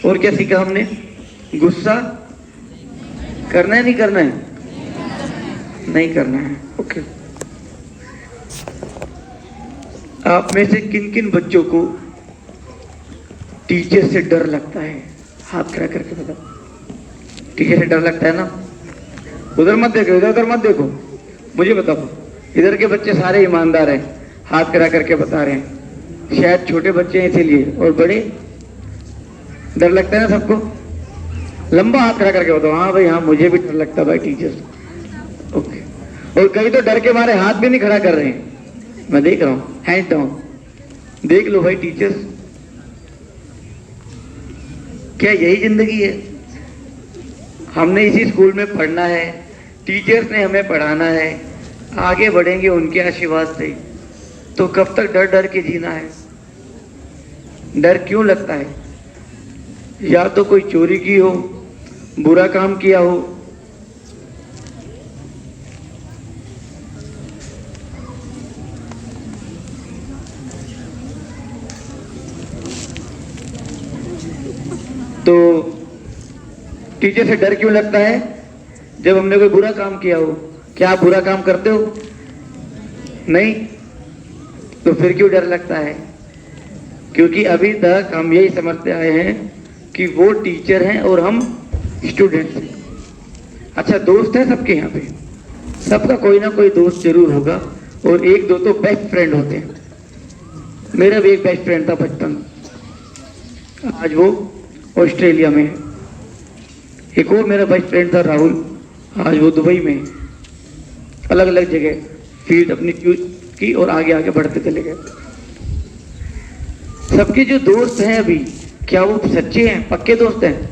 और क्या सीखा हमने? गुस्सा करना है, नहीं करना है? नहीं करना है। ओके। आप में से किन किन बच्चों को टीचर से डर लगता है? हाथ खड़ा करके बताओ। टीचर से डर लगता है ना? उधर मत देखो, इधर उधर मत देखो, मुझे बताओ। इधर के बच्चे सारे ईमानदार हैं, हाथ खड़ा करके बता रहे हैं। शायद छोटे बच्चे हैं इसीलिए, और बड़े डर लगता है ना सबको। लंबा हाथ खड़ा करके बताओ। हाँ भाई, हाँ मुझे भी डर लगता है भाई टीचर से। ओके। और कई तो डर के मारे हाथ भी नहीं खड़ा कर रहे हैं, मैं देख रहा हूं। Hand down. देख लो भाई, टीचर्स क्या यही जिंदगी है? हमने इसी स्कूल में पढ़ना है, टीचर्स ने हमें पढ़ाना है, आगे बढ़ेंगे उनके आशीर्वाद से। तो कब तक डर डर के जीना है? डर क्यों लगता है? या तो कोई चोरी की हो, बुरा काम किया हो, तो टीचर से डर क्यों लगता है? जब हमने कोई बुरा काम किया हो। क्या आप बुरा काम करते हो? नहीं। तो फिर क्यों डर लगता है? क्योंकि अभी तक हम यही समझते आए हैं कि वो टीचर हैं और हम स्टूडेंट्स हैं। अच्छा, दोस्त है सबके यहाँ पे, सबका कोई ना कोई दोस्त जरूर होगा, और एक दो तो बेस्ट फ्रेंड होते हैं। मेरा भी एक बेस्ट फ्रेंड था बचपन, आज वो ऑस्ट्रेलिया में है। एक और मेरा बेस्ट फ्रेंड था राहुल, आज वो दुबई में है। अलग अलग जगह फील्ड अपनी चूज की और आगे आगे बढ़ते चले गए। सबके जो दोस्त हैं अभी, क्या वो सच्चे हैं, पक्के दोस्त हैं?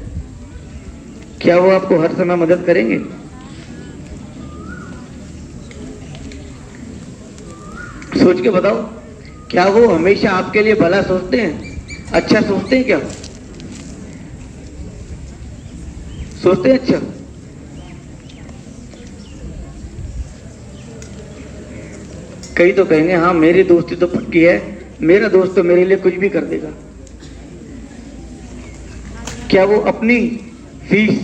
क्या वो आपको हर समय मदद करेंगे? सोच के बताओ, क्या वो हमेशा आपके लिए भला सोचते हैं, अच्छा सोचते हैं? क्या सोचते हैं? अच्छा, कई तो कहेंगे हाँ मेरी दोस्ती तो पक्की है, मेरा दोस्त तो मेरे लिए कुछ भी कर देगा। क्या वो अपनी फीस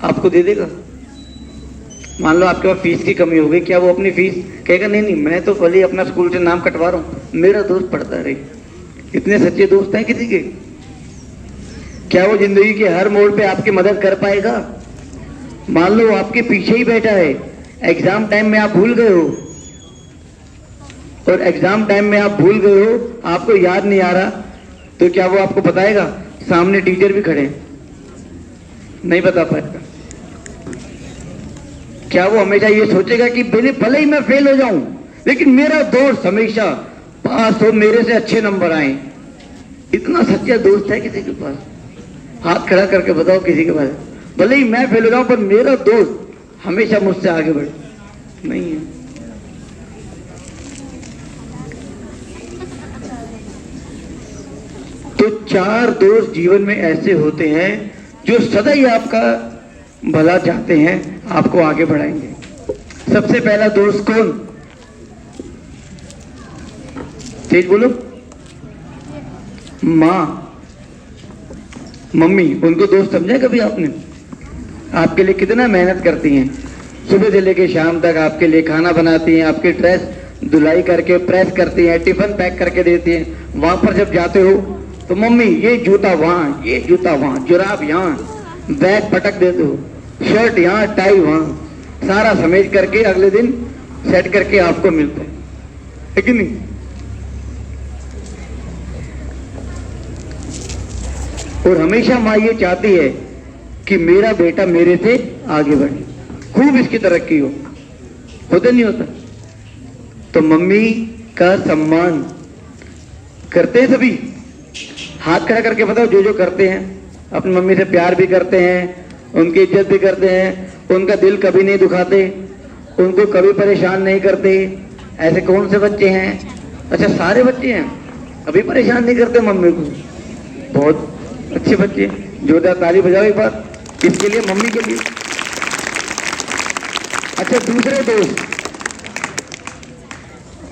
आपको दे देगा? मान लो आपके पास फीस की कमी हो गई, क्या वो अपनी फीस कहेगा नहीं नहीं मैं तो भले ही अपना स्कूल से नाम कटवा रहा हूँ, मेरा दोस्त पढ़ता रहे? इतने सच्चे दोस्त हैं किसी के? क्या वो जिंदगी के हर मोड़ पे आपकी मदद कर पाएगा? मान लो वो आपके पीछे ही बैठा है, एग्जाम टाइम में आप भूल गए हो, और एग्जाम टाइम में आप भूल गए हो, आपको याद नहीं आ रहा, तो क्या वो आपको बताएगा? सामने टीचर भी खड़े हैं, नहीं बता पाएगा। क्या वो हमेशा ये सोचेगा कि भले ही मैं फेल हो जाऊं लेकिन मेरा दोस्त हमेशा पास हो, मेरे से अच्छे नंबर आए? इतना सच्चा दोस्त है किसी के पास? हाथ खड़ा करके बताओ किसी के पास, भले ही मैं फेल हो जाऊं पर मेरा दोस्त हमेशा मुझसे आगे बढ़े? नहीं है। तो 4 दोस्त जीवन में ऐसे होते हैं जो सदा ही आपका भला चाहते हैं, आपको आगे बढ़ाएंगे। सबसे पहला दोस्त कौन? तेज बोलो। माँ, मम्मी, उनको दोस्त समझा कभी आपने? आपके लिए कितना मेहनत करती हैं, सुबह से लेकर शाम तक आपके लिए खाना बनाती हैं, आपकी ड्रेस धुलाई करके प्रेस करती हैं, टिफिन पैक करके देती हैं। वहां पर जब जाते हो तो मम्मी ये जूता वहां, ये जूता वहां, जुराब यहाँ, बैग पटक देते हो, शर्ट यहाँ, टाई वहां, सारा समेट करके अगले दिन सेट करके आपको मिलता है कि नहीं? और हमेशा माँ ये चाहती है कि मेरा बेटा मेरे से आगे बढ़े, खूब इसकी तरक्की हो। होता नहीं होता? तो मम्मी का सम्मान करते हैं सभी? हाथ खड़ा करके बताओ जो जो करते हैं। अपनी मम्मी से प्यार भी करते हैं, उनकी इज्जत भी करते हैं, उनका दिल कभी नहीं दुखाते, उनको कभी परेशान नहीं करते। ऐसे कौन से बच्चे हैं? अच्छा, सारे बच्चे हैं, अभी परेशान नहीं करते मम्मी को? बहुत अच्छे बच्चे। जोरदार ताली बजाओ एक बार इसके लिए, मम्मी के लिए। अच्छा, दूसरे दोस्त,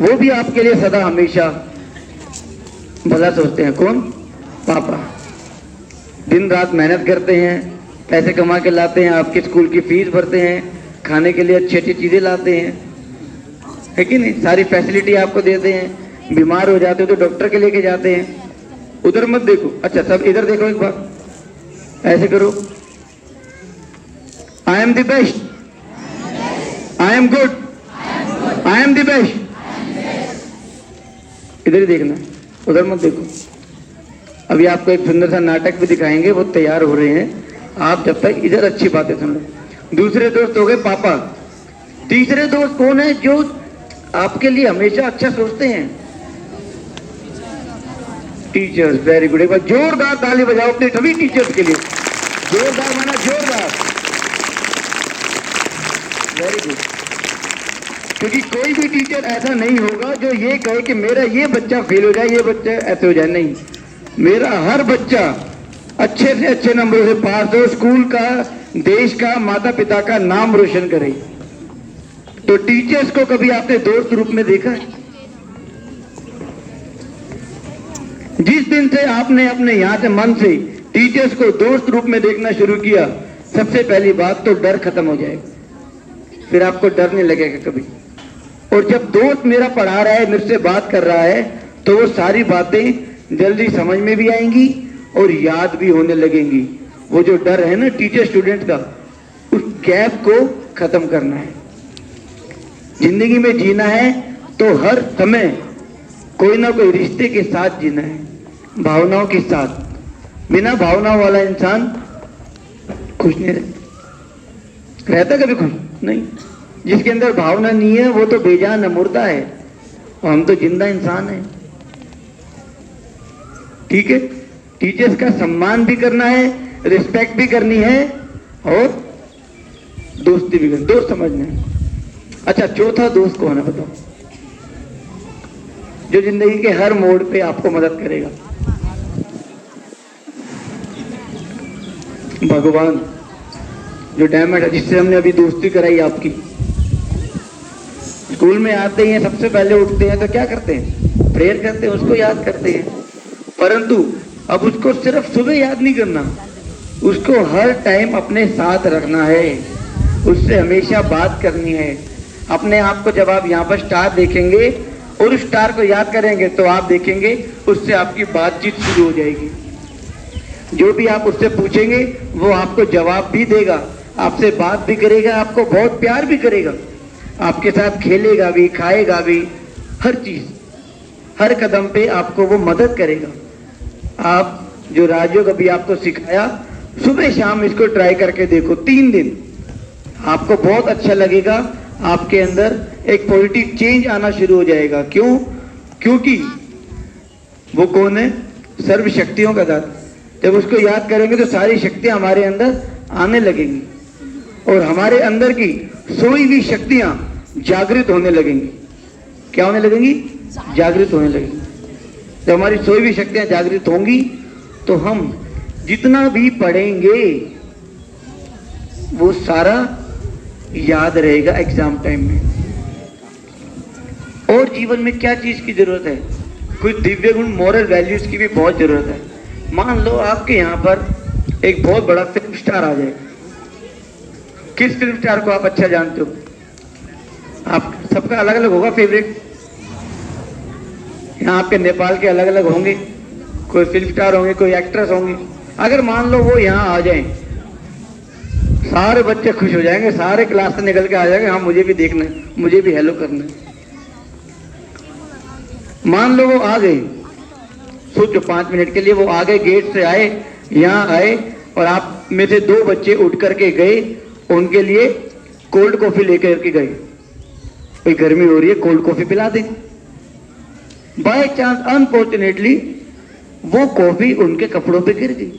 वो भी आपके लिए सदा हमेशा भला सोचते हैं। कौन? पापा। दिन रात मेहनत करते हैं, पैसे कमा के लाते हैं, आपके स्कूल की फीस भरते हैं, खाने के लिए अच्छी अच्छी चीजें लाते हैं, है कि नहीं? सारी फैसिलिटी आपको देते हैं, बीमार हो जाते हो तो डॉक्टर के लेके जाते हैं। उधर मत देखो, अच्छा सब इधर देखो एक बार, ऐसे करो, I am the best, I am good, I am the best. इधर ही देखना, उधर मत देखो। अभी आपको एक सुंदर सा नाटक भी दिखाएंगे, वो तैयार हो रहे हैं, आप जब तक इधर अच्छी बातें सुन लो। दूसरे दोस्त हो गए पापा। तीसरे दोस्त कौन है जो आपके लिए हमेशा अच्छा सोचते हैं? टीचर्स। वेरी गुड, एक बार जोरदार ताली बजाओ अपने सभी टीचर्स के लिए। जोरदार माना जोरदार। Very good. क्योंकि कोई भी टीचर ऐसा नहीं होगा जो ये कहे कि मेरा ये बच्चा फेल हो जाए, ये बच्चा ऐसे हो जाए। नहीं, मेरा हर बच्चा अच्छे से अच्छे नंबरों से पास हो, स्कूल का, देश का, माता पिता का नाम रोशन करे। तो टीचर्स को कभी आपने दोस्त रूप में देखा है? जिस दिन से आपने अपने यहां से मन से टीचर्स को दोस्त रूप में देखना शुरू किया, सबसे पहली बात तो डर खत्म हो जाएगा, फिर आपको डर नहीं लगेगा कभी। और जब दोस्त मेरा पढ़ा रहा है, मुझसे बात कर रहा है, तो वो सारी बातें जल्दी समझ में भी आएंगी और याद भी होने लगेंगी। वो जो डर है ना टीचर स्टूडेंट का, उस गैप को खत्म करना है। जिंदगी में जीना है तो हर समय कोई ना कोई रिश्ते के साथ जीना है, भावनाओं के साथ। बिना भावनाओं वाला इंसान खुश नहीं रहता कभी खुश नहीं। जिसके अंदर भावना नहीं है वो तो बेजान है, मुर्दा है, और हम तो जिंदा इंसान है। ठीक है, टीचर्स का सम्मान भी करना है, रिस्पेक्ट भी करनी है, और दोस्ती भी करनी, दोस्त समझना है। अच्छा, चौथा दोस्त कौन है बताओ, जो जिंदगी के हर मोड़ पे आपको मदद करेगा? भगवान, जो डायमंड है, जिससे हमने अभी दोस्ती कराई आपकी। स्कूल में आते हैं, सबसे पहले उठते हैं तो क्या करते हैं? प्रेयर करते हैं, उसको याद करते हैं। परंतु अब उसको सिर्फ सुबह याद नहीं करना, उसको हर टाइम अपने साथ रखना है, उससे हमेशा बात करनी है। अपने आप को जब आप यहाँ पर स्टार देखेंगे और उस स्टार को याद करेंगे तो आप देखेंगे उससे आपकी बातचीत शुरू हो जाएगी। जो भी आप उससे पूछेंगे वो आपको जवाब भी देगा, आपसे बात भी करेगा, आपको बहुत प्यार भी करेगा, आपके साथ खेलेगा भी, खाएगा भी, हर चीज, हर कदम पे आपको वो मदद करेगा। आप जो राजयोग अभी आपको सिखाया, सुबह शाम इसको ट्राई करके देखो 3 दिन, आपको बहुत अच्छा लगेगा। आपके अंदर एक पॉजिटिव चेंज आना शुरू हो जाएगा। क्यों? क्योंकि वो कौन है? सर्व शक्तियों का दाता। जब उसको याद करेंगे तो सारी शक्तियां हमारे अंदर आने लगेंगी और हमारे अंदर की सोई हुई शक्तियां जागृत होने लगेंगी। क्या होने लगेंगी? जागृत होने लगेंगी। जब हमारी सोई हुई शक्तियां जागृत होंगी तो हम जितना भी पढ़ेंगे वो सारा याद रहेगा एग्जाम टाइम में। और जीवन में क्या चीज की जरूरत है? कुछ दिव्य गुण, मॉरल वैल्यूज की भी बहुत जरूरत है। मान लो आपके यहाँ पर एक बहुत बड़ा फिल्म स्टार आ जाए। किस फिल्म स्टार को आप अच्छा जानते हो? आप सबका अलग अलग होगा फेवरेट। यहाँ आपके नेपाल के अलग अलग होंगे, कोई फिल्म स्टार होंगे, कोई एक्ट्रेस होंगे। अगर मान लो वो यहाँ आ जाए, सारे बच्चे खुश हो जाएंगे, सारे क्लास से निकल के आ जाएंगे, हाँ मुझे भी देखना है, मुझे भी हेलो करना है। मान लो वो आ गए, सोचो 5 मिनट के लिए वो आ गए, गेट से आए, यहाँ आए और आप में से 2 बच्चे उठ करके गए, उनके लिए कोल्ड कॉफी लेकर के गए। कोई गर्मी हो रही है, कोल्ड कॉफी पिला दें। बाय चांस अनफॉर्चुनेटली वो कॉफी उनके कपड़ों पे गिर गई,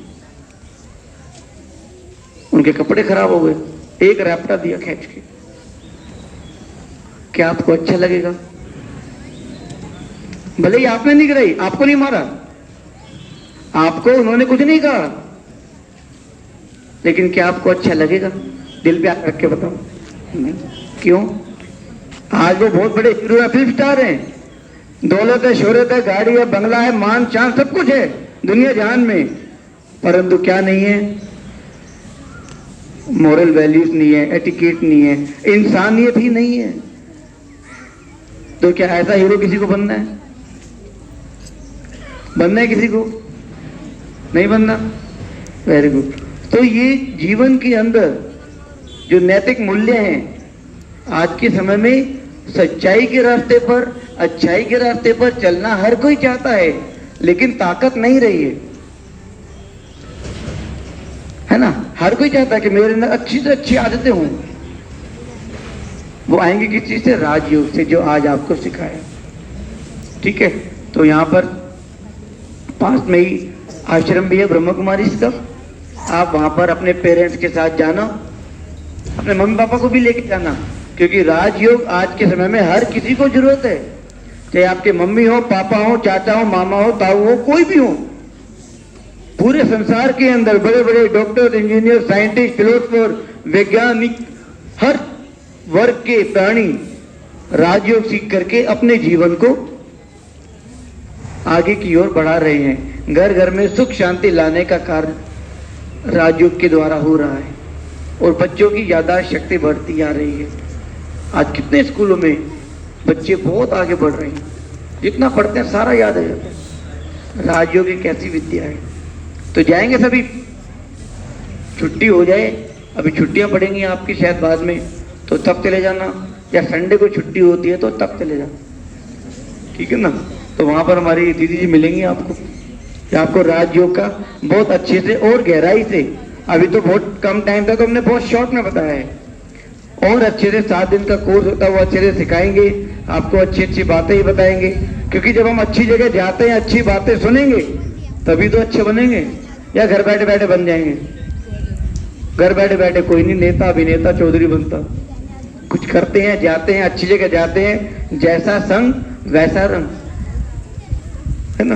उनके कपड़े खराब हो गए, एक रैपटा दिया खींच के। क्या आपको अच्छा लगेगा? भले ही आपने नहीं गिराई, आपको नहीं मारा, आपको उन्होंने कुछ नहीं कहा, लेकिन क्या आपको अच्छा लगेगा? दिल पे हाथ रख के बताओ। नहीं। क्यों? आज वो बहुत बड़े हीरो है, फिल्म स्टार हैं, दौलत है, शोहरत है, गाड़ी है, बंगला है, मान शान सब कुछ है दुनिया जहान में, परंतु क्या नहीं है? मॉरल वैल्यूज नहीं है, एटिकेट नहीं है, इंसानियत ही नहीं है। तो क्या ऐसा हीरो किसी को बनना है? बनना है किसी को? नहीं बनना। Very good. तो ये जीवन के अंदर जो नैतिक मूल्य हैं, आज के समय में सच्चाई के रास्ते पर, अच्छाई के रास्ते पर चलना हर कोई चाहता है, लेकिन ताकत नहीं रही है ना? हर कोई चाहता है कि मेरे अंदर अच्छी से अच्छी आदतें हों। वो आएंगे किस चीज से? राजयोग से, जो आज आपको सिखाया। ठीक है, तो यहां पर पास में ही आश्रम भी है ब्रह्म कुमारी का। आप वहां पर अपने पेरेंट्स के साथ जाना, अपने मम्मी पापा को भी लेके जाना, क्योंकि राजयोग आज के समय में हर किसी को जरूरत है। चाहे आपके मम्मी हो, पापा हो, चाचा हो, मामा हो, ताऊ हो, कोई भी हो। पूरे संसार के अंदर बड़े बड़े डॉक्टर, इंजीनियर, साइंटिस्ट, फिलोसोफर, वैज्ञानिक, हर वर्ग के प्राणी राजयोग सीख करके अपने जीवन को आगे की ओर बढ़ा रहे हैं। घर घर में सुख शांति लाने का कार्य राजयोग के द्वारा हो रहा है और बच्चों की याददाश्त शक्ति बढ़ती जा रही है। आज कितने स्कूलों में बच्चे बहुत आगे बढ़ रहे हैं, जितना पढ़ते हैं सारा याद आ जाता है। राजयोग एक ऐसी विद्या है। तो जाएंगे सभी, छुट्टी हो जाए, अभी छुट्टियां पड़ेंगी आपकी शायद बाद में, तो तब चले जाना, या संडे को छुट्टी होती है तो तब चले जाना। ठीक है ना? तो वहां पर हमारी दीदी जी मिलेंगी आपको, कि आपको राजयोग का बहुत अच्छे से और गहराई से, अभी तो बहुत कम टाइम था तो हमने बहुत शॉर्ट में बताया है, और अच्छे से 7 दिन का कोर्स होता है, वो अच्छे से सिखाएंगे आपको, अच्छी अच्छी बातें ही बताएंगे। क्योंकि जब हम अच्छी जगह जाते हैं, अच्छी बातें सुनेंगे, तभी तो अच्छे बनेंगे, या घर बैठे बैठे बन जाएंगे? घर बैठे बैठे कोई नहीं नेता, अभिनेता, चौधरी बनता। कुछ करते हैं, जाते हैं, अच्छी जगह जाते हैं, जैसा संग वैसा रंग, है ना?